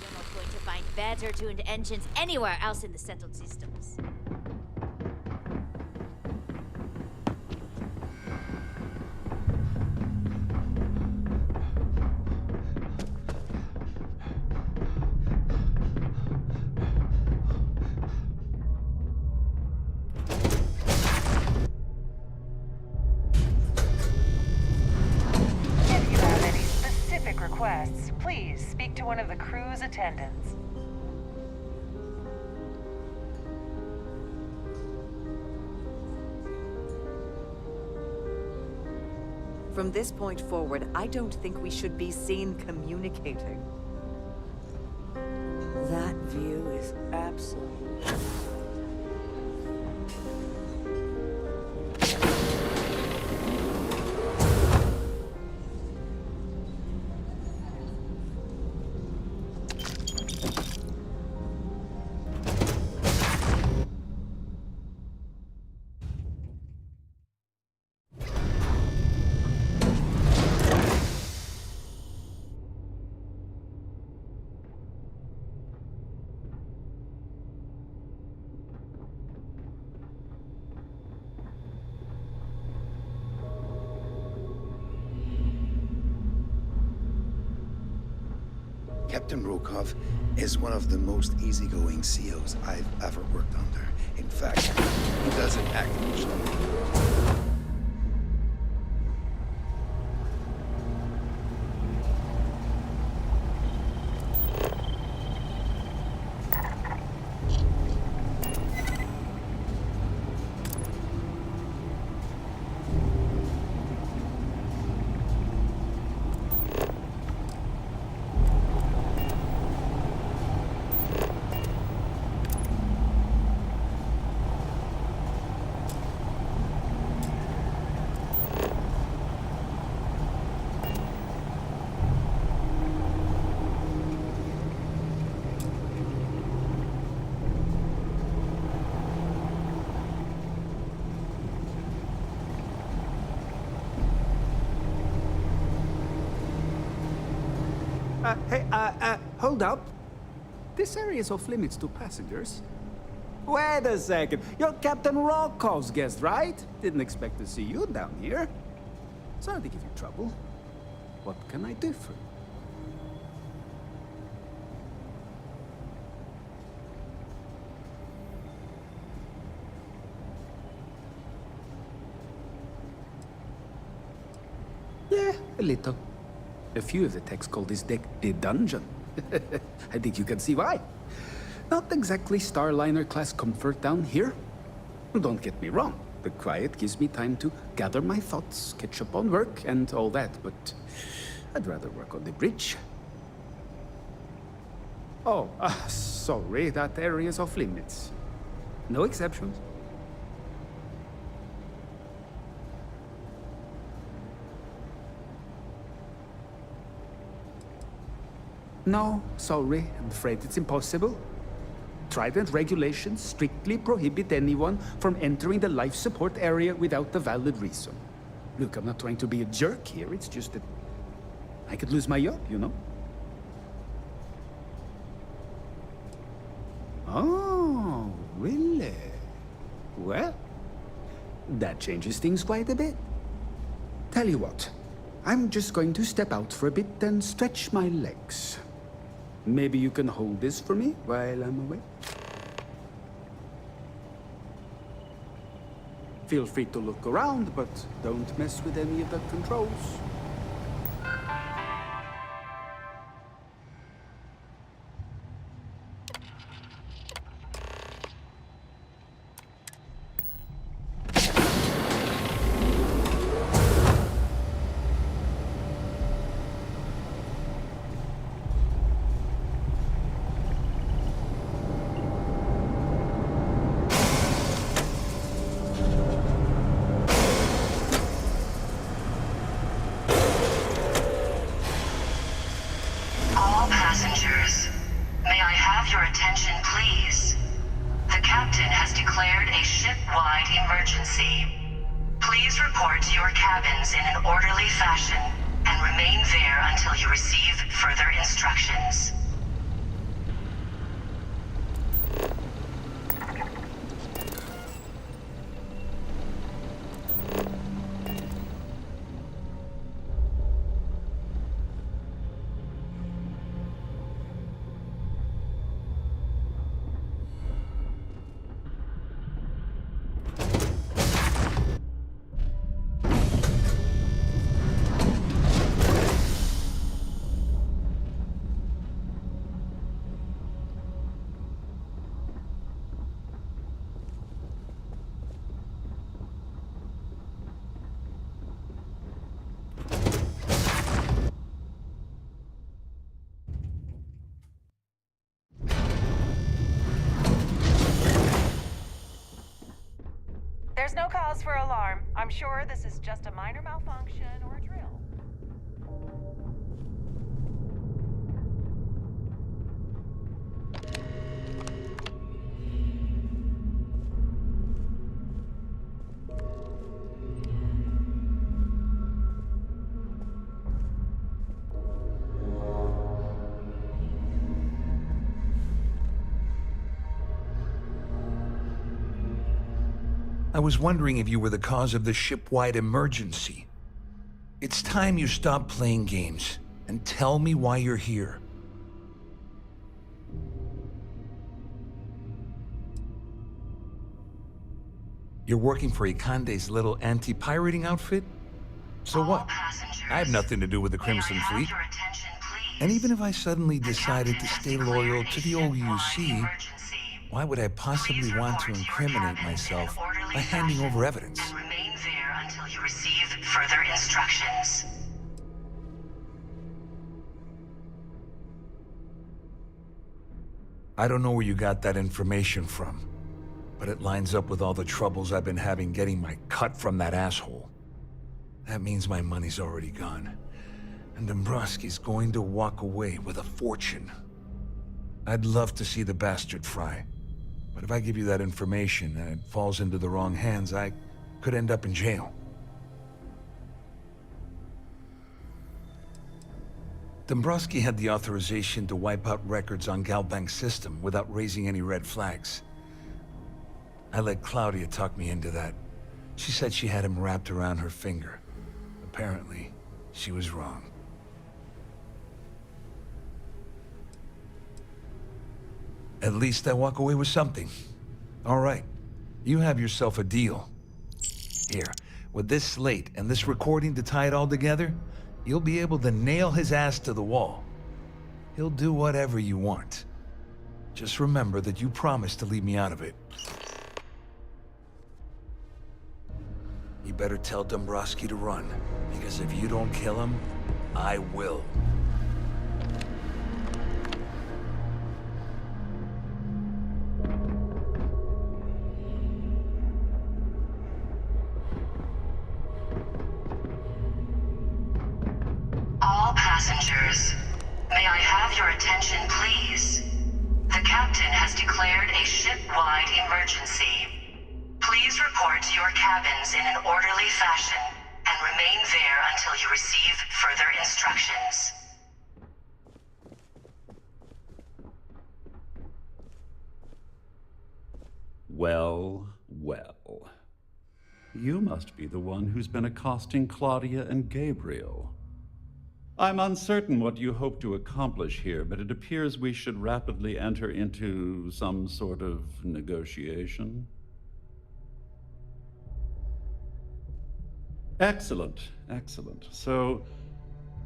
You're not going to find better tuned engines anywhere else in the settled systems. Requests, please speak to one of the crew's attendants. From this point forward, I don't think we should be seen communicating. That view is absolutely... Captain Rokov is one of the most easygoing COs I've ever worked under. In fact, he doesn't act much like me. Hold up. This area is off limits to passengers. Wait a second. You're Captain Rokov's guest, right? Didn't expect to see you down here. Sorry to give you trouble. What can I do for you? Yeah, a little. A few of the techs call this deck the dungeon. I think you can see why. Not exactly Starliner-class comfort down here. Don't get me wrong. The quiet gives me time to gather my thoughts, catch up on work, and all that, but I'd rather work on the bridge. Oh, sorry, that area's off limits. No exceptions. No, sorry, I'm afraid it's impossible. Trident regulations strictly prohibit anyone from entering the life support area without a valid reason. Look, I'm not trying to be a jerk here, it's just that I could lose my job, you know? Oh, really? Well, that changes things quite a bit. Tell you what, I'm just going to step out for a bit and stretch my legs. Maybe you can hold this for me while I'm away? Feel free to look around, but don't mess with any of the controls. Passengers, may I have your attention, please? The captain has declared a ship-wide emergency. Please report to your cabins in an orderly fashion and remain there until you receive further instructions. There's no cause for alarm. I'm sure this is just a minor malfunction or a drill. I was wondering if you were the cause of the ship-wide emergency. It's time you stop playing games and tell me why you're here. You're working for Ikande's little anti-pirating outfit? So what? I have nothing to do with the Crimson Fleet. And even if I suddenly decided to stay loyal to the OUC, why would I possibly want to incriminate myself by handing over evidence? Remain there until you receive further instructions. I don't know where you got that information from, but it lines up with all the troubles I've been having getting my cut from that asshole. That means my money's already gone, and Dombrowski's going to walk away with a fortune. I'd love to see the bastard fry, but if I give you that information and it falls into the wrong hands, I could end up in jail. Dombrowski had the authorization to wipe out records on Galbank's system without raising any red flags. I let Claudia talk me into that. She said she had him wrapped around her finger. Apparently, she was wrong. At least I walk away with something. All right, you have yourself a deal. Here, with this slate and this recording to tie it all together, you'll be able to nail his ass to the wall. He'll do whatever you want. Just remember that you promised to leave me out of it. You better tell Dombrowski to run, because if you don't kill him, I will. All passengers, may I have your attention, please? The captain has declared a ship-wide emergency. Please report to your cabins in an orderly fashion and remain there until you receive further instructions. Well, well. You must be the one who's been accosting Claudia and Gabriel. I'm uncertain what you hope to accomplish here, but it appears we should rapidly enter into some sort of negotiation. Excellent, excellent. So,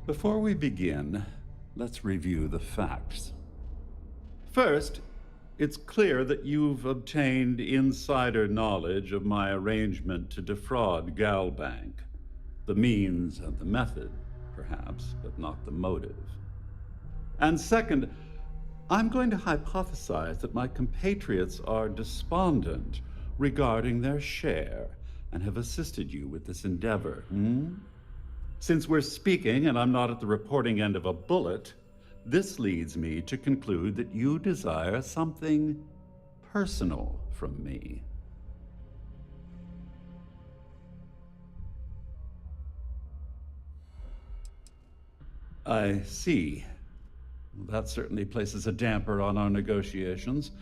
before we begin, let's review the facts. First, it's clear that you've obtained insider knowledge of my arrangement to defraud Galbank. The means and the method, perhaps, but not the motive. And second, I'm going to hypothesize that my compatriots are despondent regarding their share and have assisted you with this endeavor. Since we're speaking and I'm not at the reporting end of a bullet, this leads me to conclude that you desire something personal from me. I see. That certainly places a damper on our negotiations.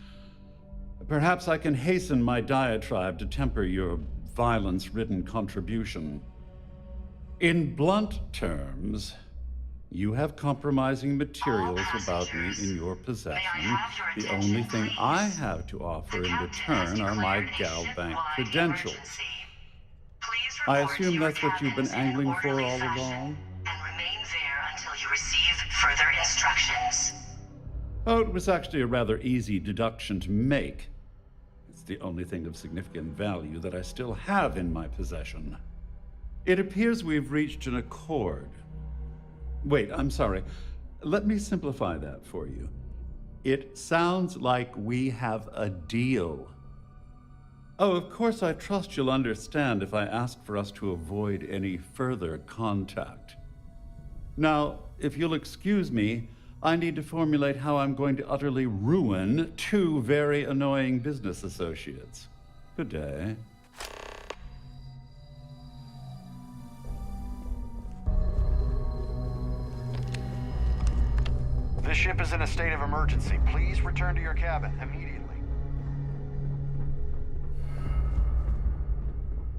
Perhaps I can hasten my diatribe to temper your violence-ridden contribution. In blunt terms, you have compromising materials about me in your possession. The only thing I have to offer in return are my Galbank credentials. I assume that's what you've been angling for all along? Receive further instructions. Oh, it was actually a rather easy deduction to make. It's the only thing of significant value that I still have in my possession. It appears we've reached an accord. Wait, I'm sorry. Let me simplify that for you. It sounds like we have a deal. Oh, of course, I trust you'll understand if I ask for us to avoid any further contact. Now, if you'll excuse me, I need to formulate how I'm going to utterly ruin two very annoying business associates. Good day. This ship is in a state of emergency. Please return to your cabin immediately.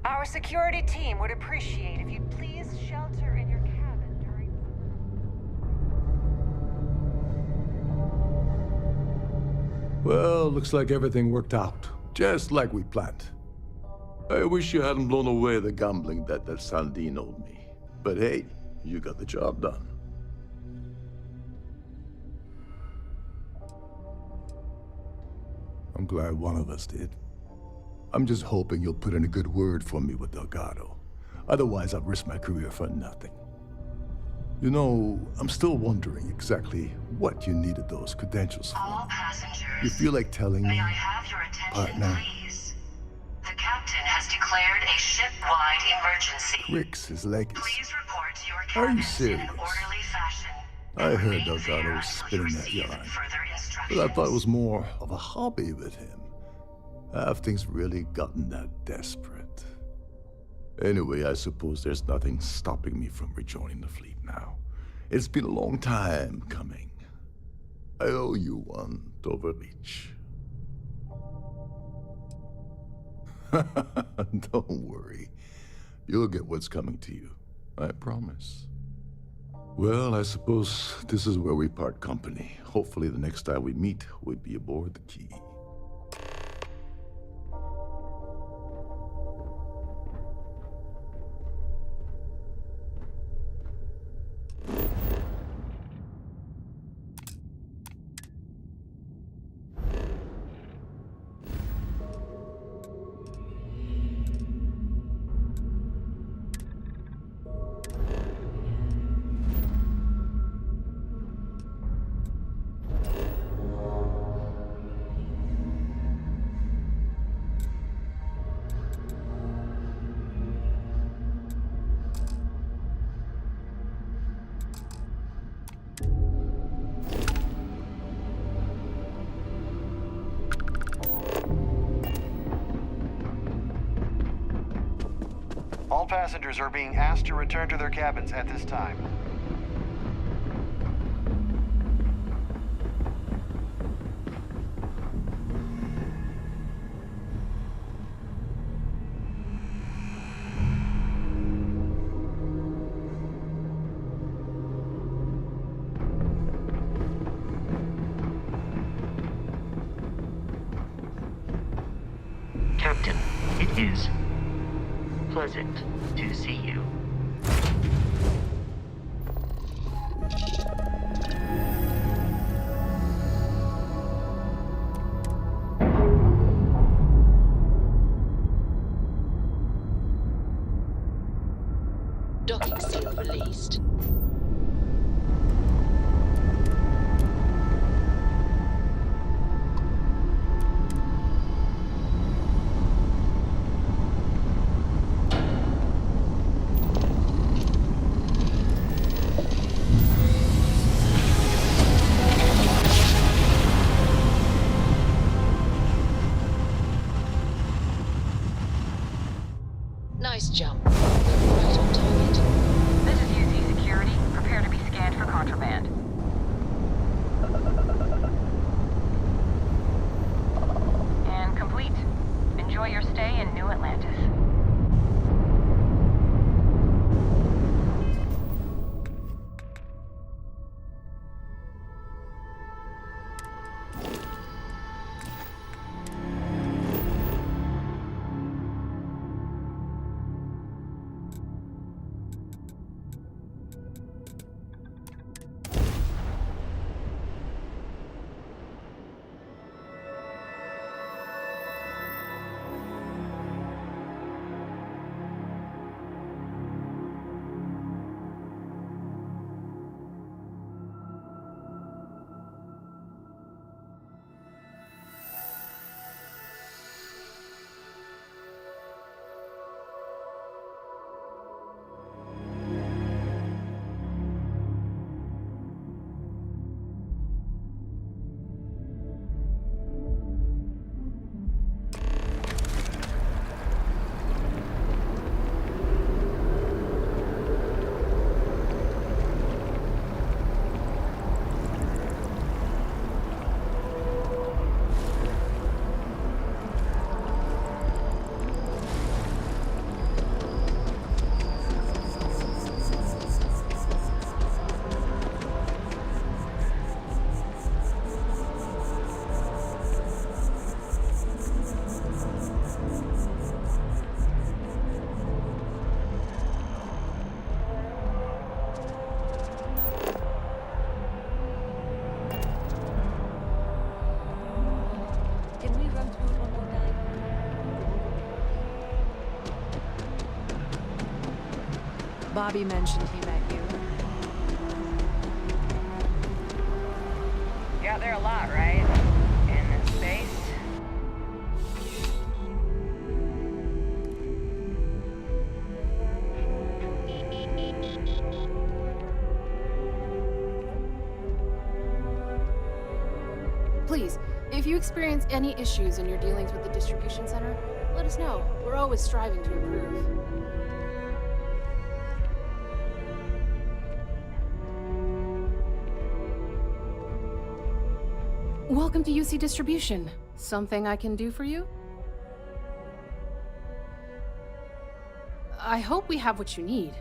Our security team would appreciate if you'd please shelter in your cabin during... Well, looks like everything worked out, just like we planned. I wish you hadn't blown away the gambling debt that Sandine owed me. But hey, you got the job done. I'm glad one of us did. I'm just hoping you'll put in a good word for me with Delgado. Otherwise, I've risked my career for nothing. You know, I'm still wondering exactly what you needed those credentials for. All passengers. You feel like telling me? May I have your attention, Partner. please? The captain has declared a ship-wide emergency. Rix is like... Please report to your Are you cabins in serious? an orderly fashion. I heard Delgado was spinning that yarn. But I thought it was more of a hobby with him. Have things really gotten that desperate? Anyway, I suppose there's nothing stopping me from rejoining the fleet now. It's been a long time coming. I owe you one, Overreach. Don't worry. You'll get what's coming to you. I promise. Well, I suppose this is where we part company. Hopefully the next time we meet, we'll be aboard the Key. All passengers are being asked to return to their cabins at this time. Captain, it is pleasant to see you. Docking seal released. Nice jump. Right on target. This is UC Security. Prepare to be scanned for contraband. And complete. Enjoy your stay in New Atlantis. Bobby mentioned he met you. You out there a lot, right? In this space? Please, if you experience any issues in your dealings with the distribution center, let us know. We're always striving to improve. Welcome to UC Distribution. Something I can do for you? I hope we have what you need.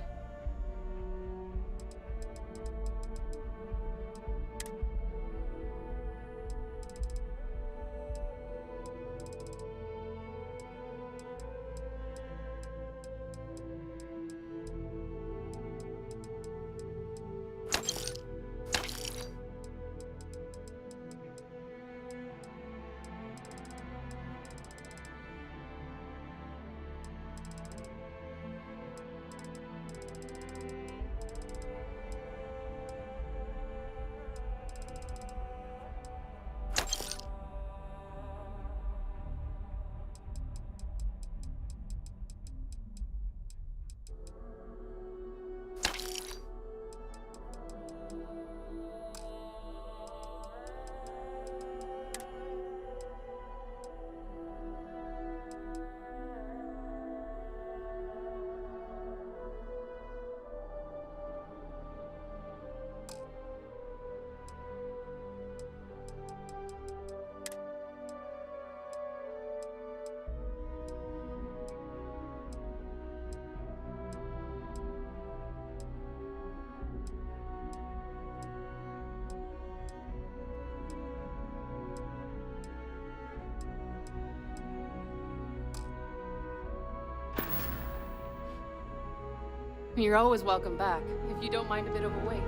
You're always welcome back, if you don't mind a bit of a wait.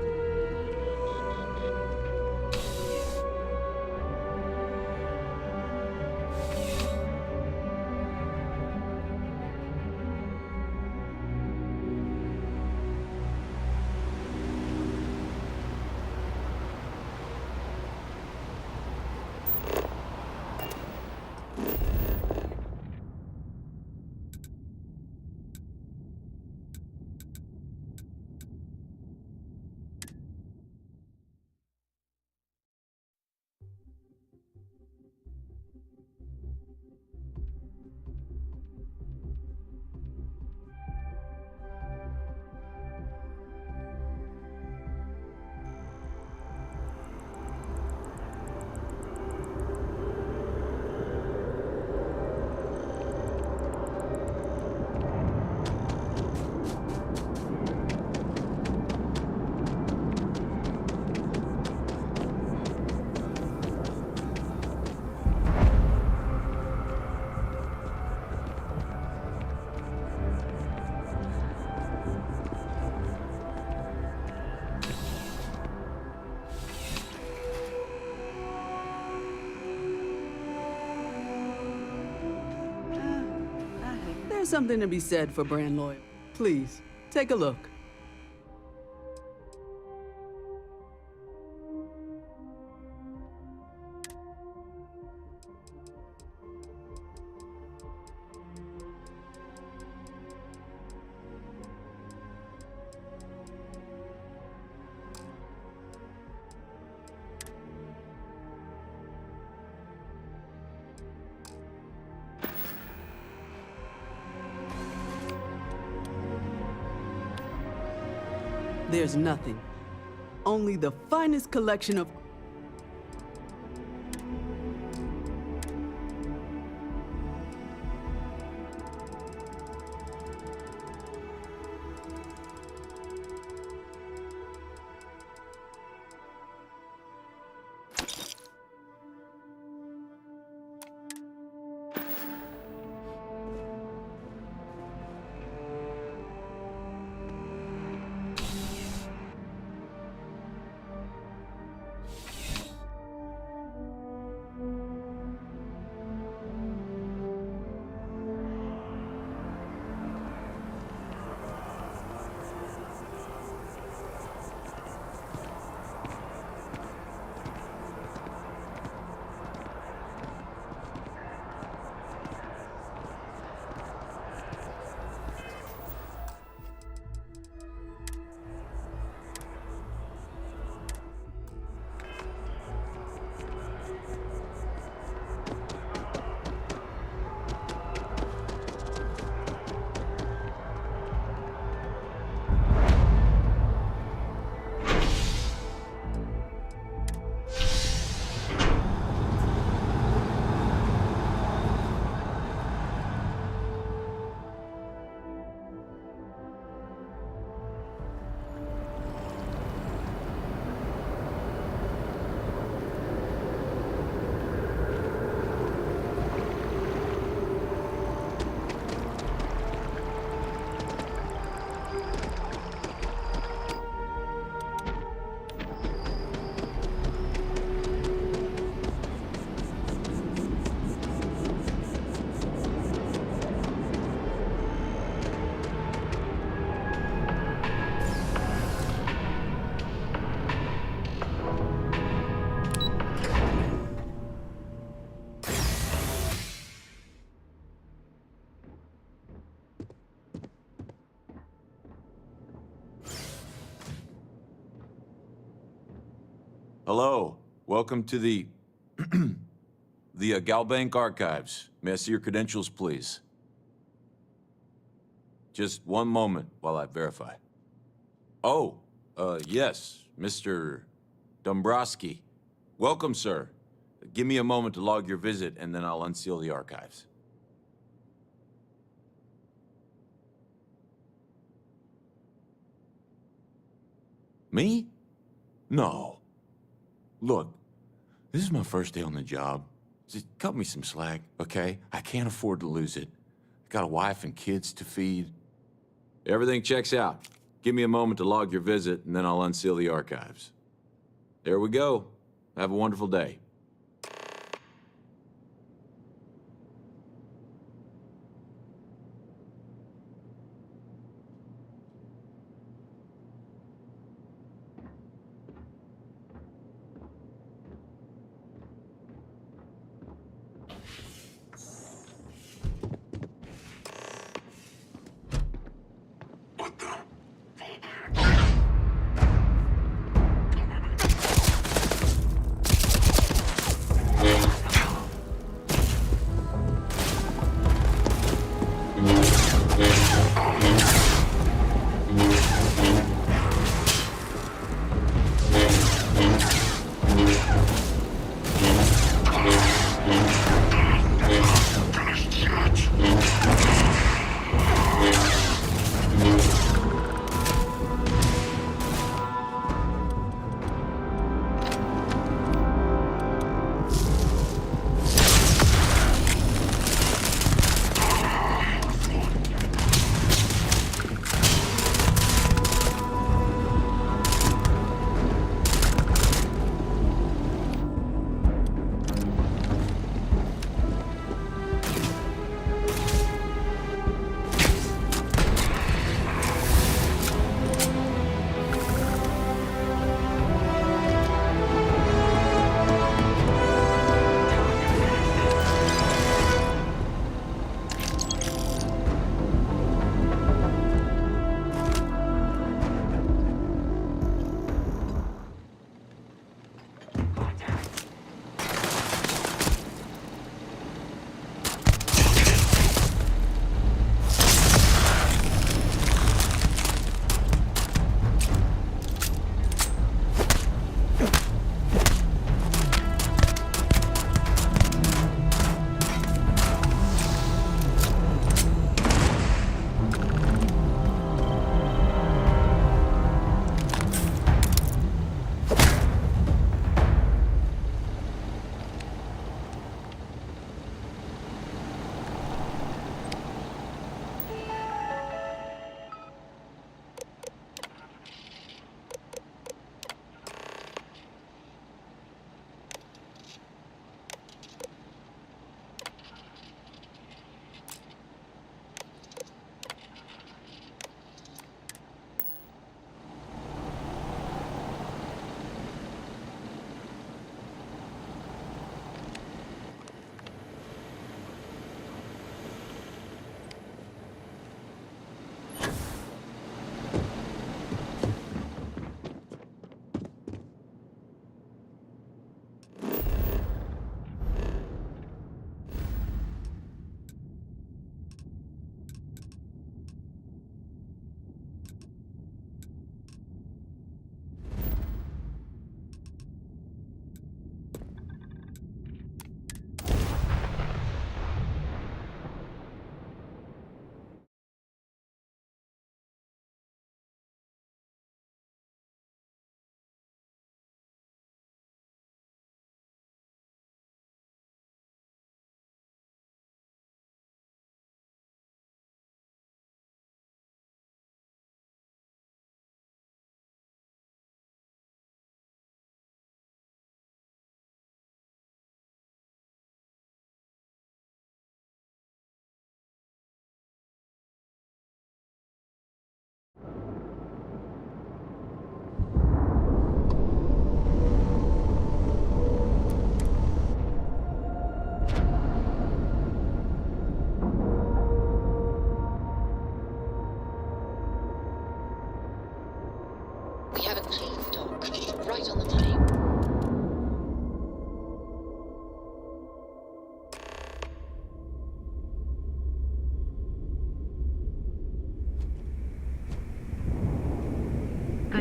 There's something to be said for brand loyal. Please, take a look. There's nothing. Only the finest collection of... Hello. Welcome to the... the Galbank Archives. May I see your credentials, please? Just one moment while I verify. Oh, yes, Mr. Dombrowski. Welcome, sir. Give me a moment to log your visit, and then I'll unseal the archives. Me? No. Look, this is my first day on the job. Just cut me some slack, okay? I can't afford to lose it. I got a wife and kids to feed. Everything checks out. Give me a moment to log your visit, and then I'll unseal the archives. There we go. Have a wonderful day.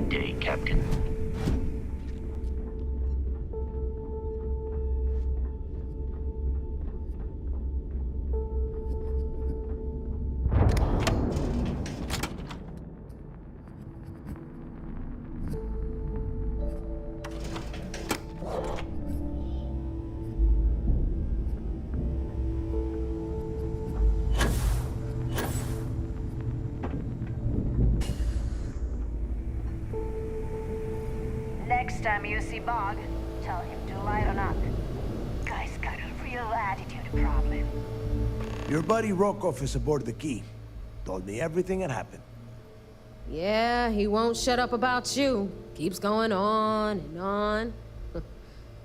Good day, Captain. Next time you see Bog, tell him to lighten up. Guy's got a real attitude problem. Your buddy Rokov is aboard the Key. Told me everything that happened. Yeah, he won't shut up about you. Keeps going on and on.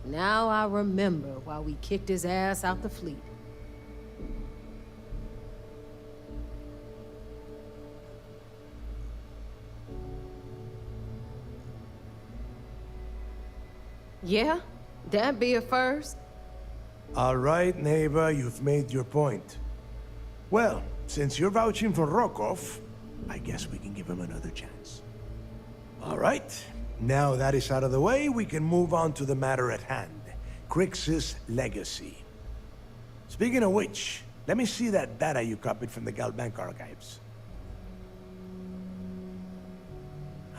Now I remember why we kicked his ass out the fleet. Yeah, that'd be a first. All right, Neva, you've made your point. Well, since you're vouching for Rokov, I guess we can give him another chance. All right, now that is out of the way, we can move on to the matter at hand. Crix's legacy. Speaking of which, let me see that data you copied from the Galbank archives.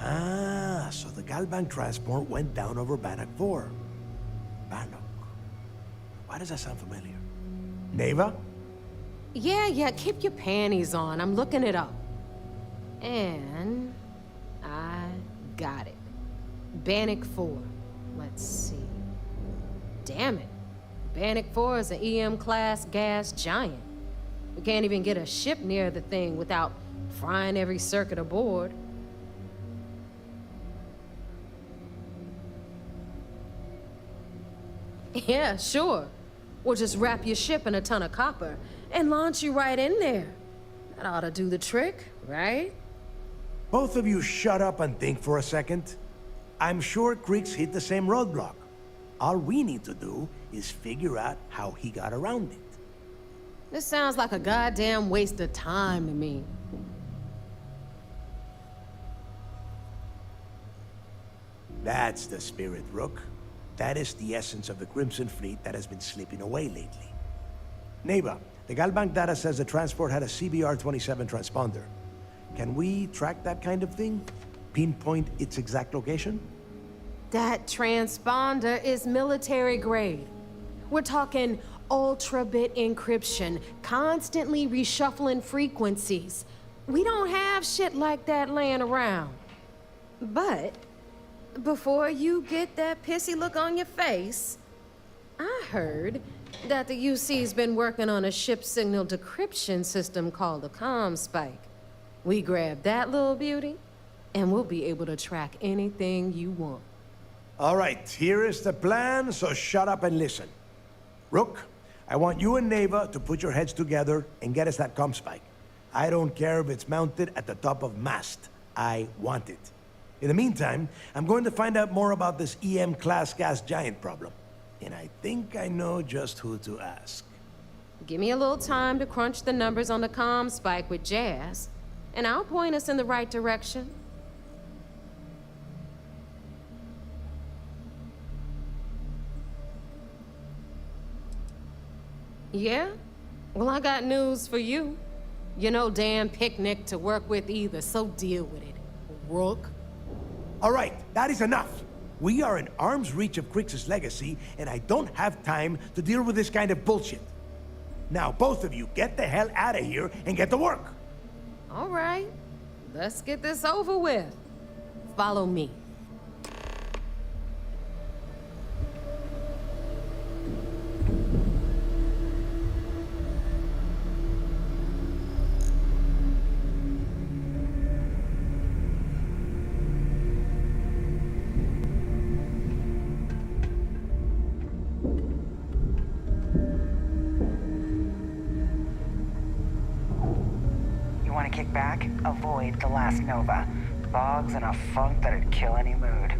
Ah, so the Galbank transport went down over Bannock 4. Bannock. Why does that sound familiar? Neva? Yeah, keep your panties on. I'm looking it up. And I got it. Bannock 4. Let's see. Damn it. Bannock 4 is an EM-class gas giant. We can't even get a ship near the thing without frying every circuit aboard. Yeah, sure. We'll just wrap your ship in a ton of copper and launch you right in there. That ought to do the trick, right? Both of you shut up and think for a second. I'm sure Crix hit the same roadblock. All we need to do is figure out how he got around it. This sounds like a goddamn waste of time to me. That's the spirit, Rook. That is the essence of the Crimson Fleet that has been slipping away lately. Neva, the Galbank data says the transport had a CBR-27 transponder. Can we track that kind of thing? Pinpoint its exact location? That transponder is military grade. We're talking ultra-bit encryption, constantly reshuffling frequencies. We don't have shit like that laying around. But before you get that pissy look on your face, I heard that the UC's been working on a ship signal decryption system called the ComSpike. We grab that little beauty, and we'll be able to track anything you want. All right, here is the plan, so shut up and listen. Rook, I want you and Neva to put your heads together and get us that ComSpike. I don't care if it's mounted at the top of mast. I want it. In the meantime, I'm going to find out more about this EM-class gas giant problem. And I think I know just who to ask. Give me a little time to crunch the numbers on the ComSpike with Jazz, and I'll point us in the right direction. Yeah? Well, I got news for you. You're no damn picnic to work with either, so deal with it, Rook. All right, that is enough. We are in arm's reach of Crix's legacy, and I don't have time to deal with this kind of bullshit. Now, both of you, get the hell out of here and get to work. All right, let's get this over with. Follow me. Kick back, avoid the last Nova. Bog's in a funk that'd kill any mood.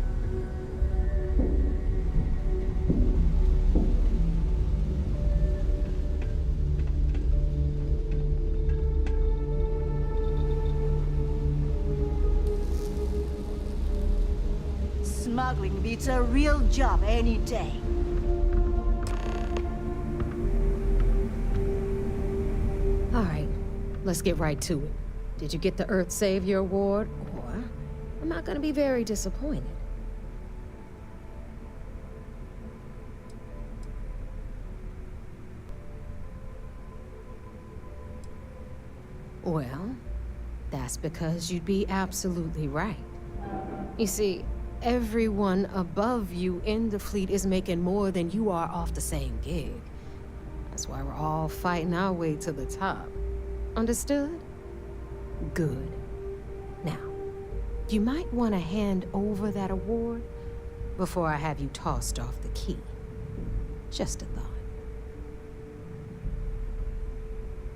smuggling beats a real job any day. All right, let's get right to it. Did you get the Earth Savior Award? Or I'm not gonna be very disappointed. Well, that's because you'd be absolutely right. You see, everyone above you in the fleet is making more than you are off the same gig. That's why we're all fighting our way to the top. Understood? Good. Now, you might want to hand over that award before I have you tossed off the key. Just a thought.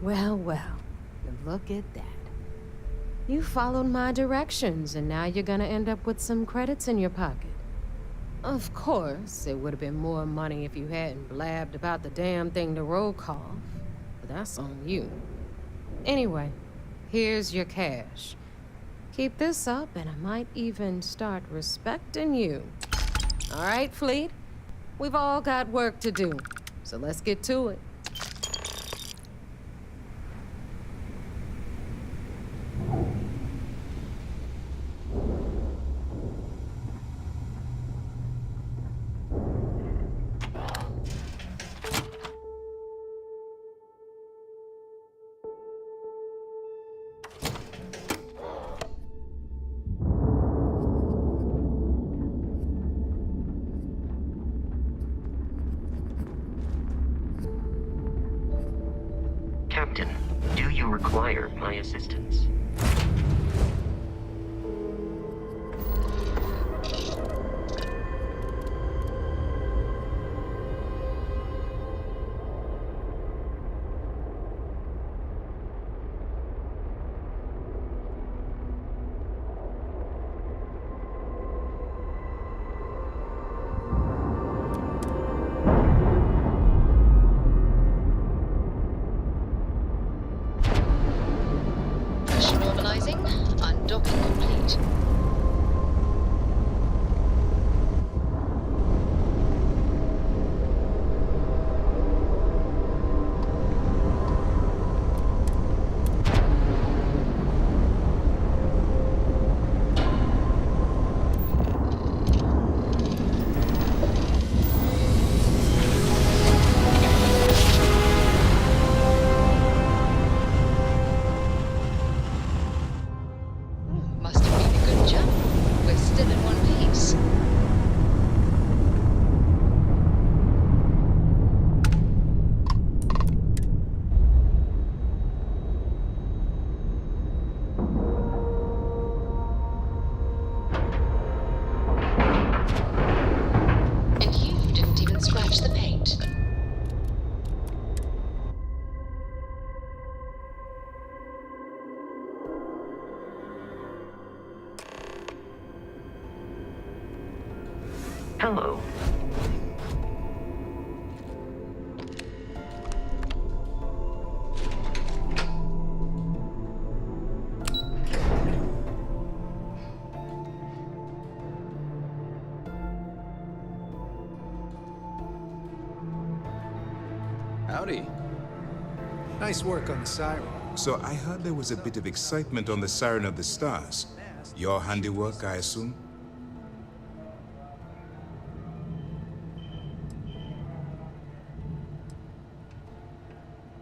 Well, well, look at that. You followed my directions, and now you're gonna end up with some credits in your pocket. Of course, it would have been more money if you hadn't blabbed about the damn thing to roll call, but that's on you. Anyway, here's your cash. Keep this up, and I might even start respecting you. All right, Fleet? We've all got work to do, so let's get to it. Captain, do you require my assistance? Pressure normalizing. Undocking complete. Must have been a good jump. We're still in one piece. And you didn't even scratch the paint. Hello. Howdy. Nice work on the siren. So I heard there was a bit of excitement on the Siren of the Stars. Your handiwork, I assume?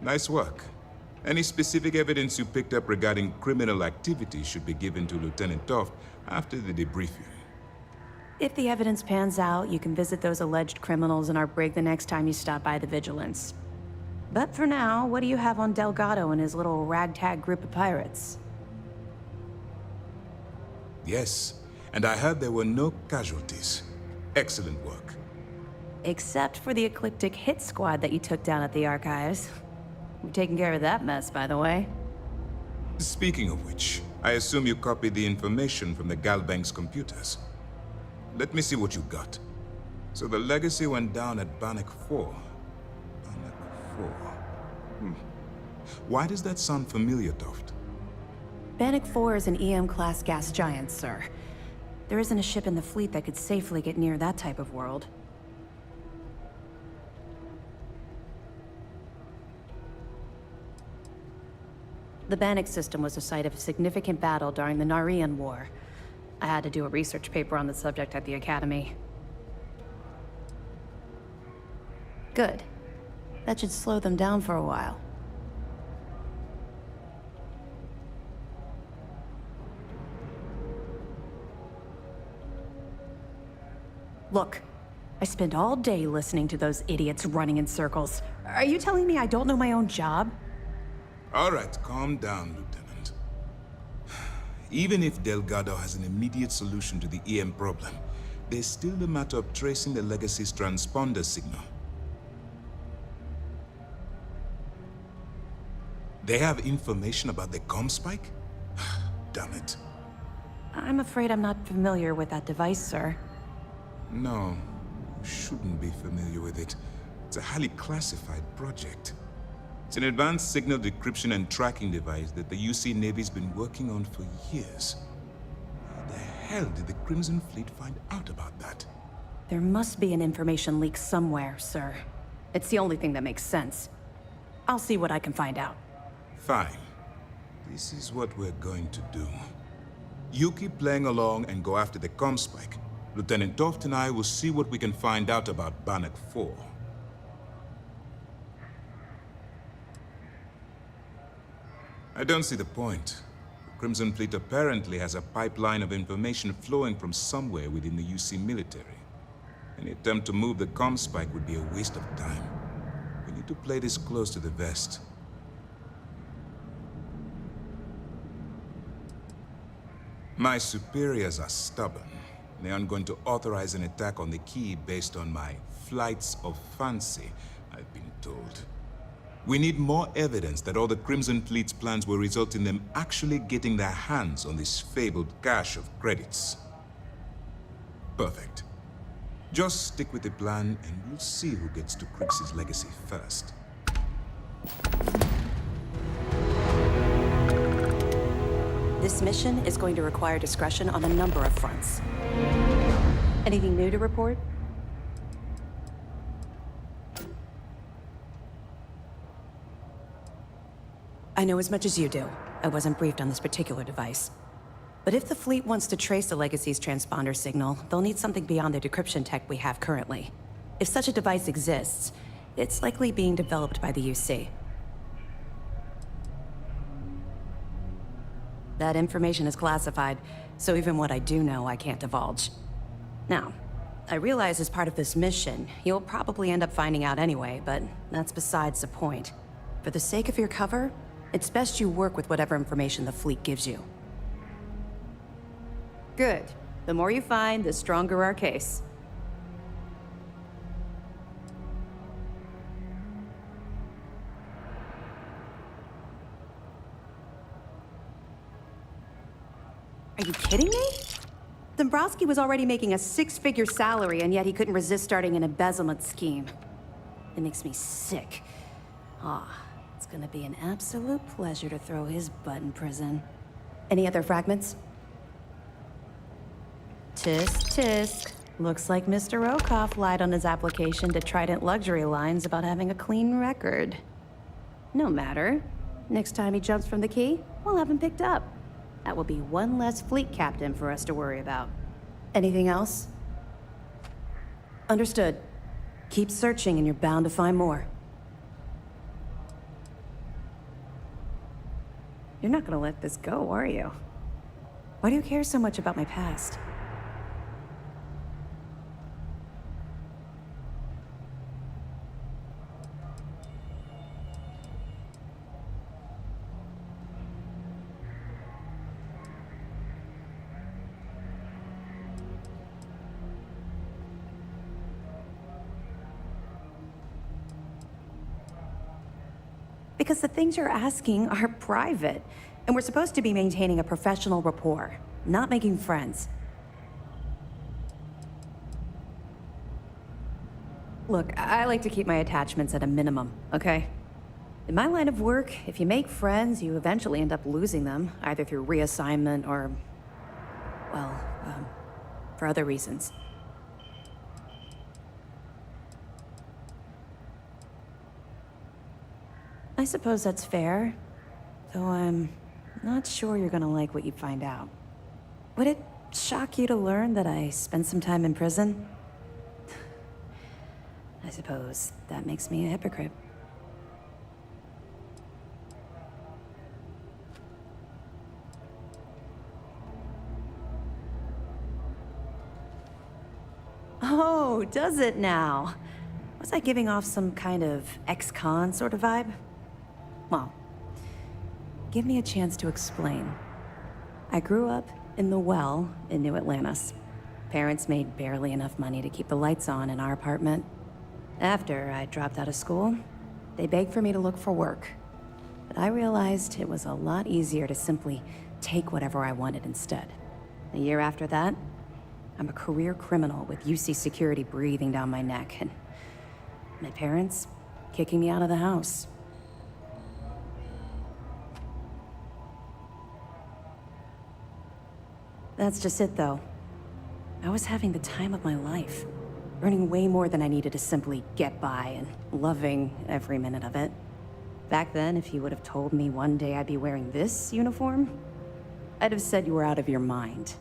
Nice work. Any specific evidence you picked up regarding criminal activity should be given to Lieutenant Toft after the debriefing. If the evidence pans out, you can visit those alleged criminals in our brig the next time you stop by the Vigilance. But for now, what do you have on Delgado and his little ragtag group of pirates? Yes, and I heard there were no casualties. Excellent work. Except for the eclectic hit squad that you took down at the archives. We've taken care of that mess, by the way. Speaking of which, I assume you copied the information from the Galbank's computers. Let me see what you got. So the Legacy went down at Bannock 4. Bannock 4. Why does that sound familiar, Toft? Bannock 4 is an EM-class gas giant, sir. There isn't a ship in the fleet that could safely get near that type of world. The Bannock system was the site of a significant battle during the Narian War. I had to do a research paper on the subject at the Academy. Good. That should slow them down for a while. Look, I spent all day listening to those idiots running in circles. Are you telling me I don't know my own job? All right, calm down, Lieutenant. Even if Delgado has an immediate solution to the EM problem, there's still the matter of tracing the Legacy's transponder signal. They have information about the comm spike? Damn it. I'm afraid I'm not familiar with that device, sir. No, you shouldn't be familiar with it. It's a highly classified project. It's an advanced signal decryption and tracking device that the UC Navy's been working on for years. How the hell did the Crimson Fleet find out about that? There must be an information leak somewhere, sir. It's the only thing that makes sense. I'll see what I can find out. Fine. This is what we're going to do. You keep playing along and go after the comm spike. Lieutenant Toft and I will see what we can find out about Bannock 4. I don't see the point. The Crimson Fleet apparently has a pipeline of information flowing from somewhere within the UC military. Any attempt to move the comm spike would be a waste of time. We need to play this close to the vest. My superiors are stubborn. They aren't going to authorize an attack on the key based on my flights of fancy, I've been told. We need more evidence that all the Crimson Fleet's plans will result in them actually getting their hands on this fabled cache of credits. Perfect. Just stick with the plan and we'll see who gets to Crix's legacy first. This mission is going to require discretion on a number of fronts. Anything new to report? I know as much as you do. I wasn't briefed on this particular device. But if the fleet wants to trace the Legacy's transponder signal, they'll need something beyond the decryption tech we have currently. If such a device exists, it's likely being developed by the UC. That information is classified, so even what I do know, I can't divulge. Now, I realize as part of this mission, you'll probably end up finding out anyway, but that's besides the point. For the sake of your cover, it's best you work with whatever information the fleet gives you. Good. The more you find, the stronger our case. Are you kidding me? Dombrowski was already making a 6-figure salary, and yet he couldn't resist starting an embezzlement scheme. It makes me sick. It's gonna be an absolute pleasure to throw his butt in prison. Any other fragments? Tisk, tisk. Looks like Mr. Rokoff lied on his application to Trident Luxury Lines about having a clean record. No matter. Next time he jumps from the key, we'll have him picked up. That will be one less fleet captain for us to worry about. Anything else? Understood. Keep searching and you're bound to find more. You're not gonna let this go, are you? Why do you care so much about my past? Because the things you're asking are private, and we're supposed to be maintaining a professional rapport, not making friends. Look, I like to keep my attachments at a minimum, okay? In my line of work, if you make friends, you eventually end up losing them, either through reassignment or, well, for other reasons. I suppose that's fair, though I'm not sure you're gonna like what you find out. Would it shock you to learn that I spent some time in prison? I suppose that makes me a hypocrite. Oh, does it now? Was I giving off some kind of ex-con sort of vibe? Well, give me a chance to explain. I grew up in the Well in New Atlantis. Parents made barely enough money to keep the lights on in our apartment. After I dropped out of school, they begged for me to look for work. But I realized it was a lot easier to simply take whatever I wanted instead. A year after that, I'm a career criminal with UC security breathing down my neck, and my parents kicking me out of the house. That's just it, though. I was having the time of my life, earning way more than I needed to simply get by and loving every minute of it. Back then, if you would have told me one day I'd be wearing this uniform, I'd have said you were out of your mind.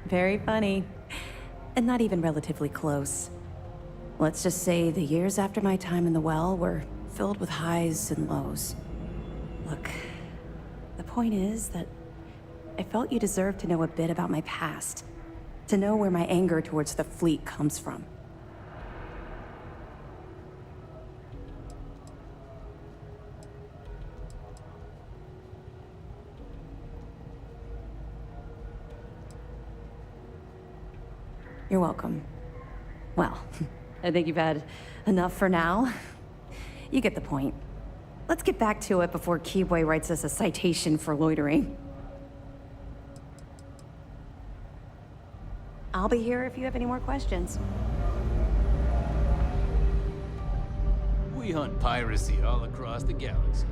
Very funny. And not even relatively close. Let's just say the years after my time in the Well were filled with highs and lows. Look, the point is that I felt you deserved to know a bit about my past. To know where my anger towards the fleet comes from. You're welcome. Well, I think you've had enough for now. You get the point. Let's get back to it before Keyboy writes us a citation for loitering. I'll be here if you have any more questions. We hunt piracy all across the galaxy.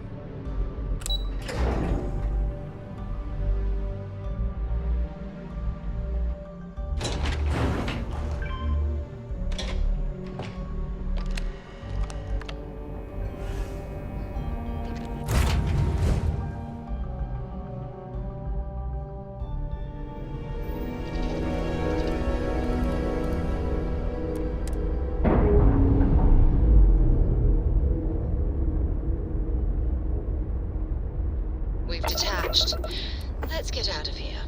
We've detached. Let's get out of here.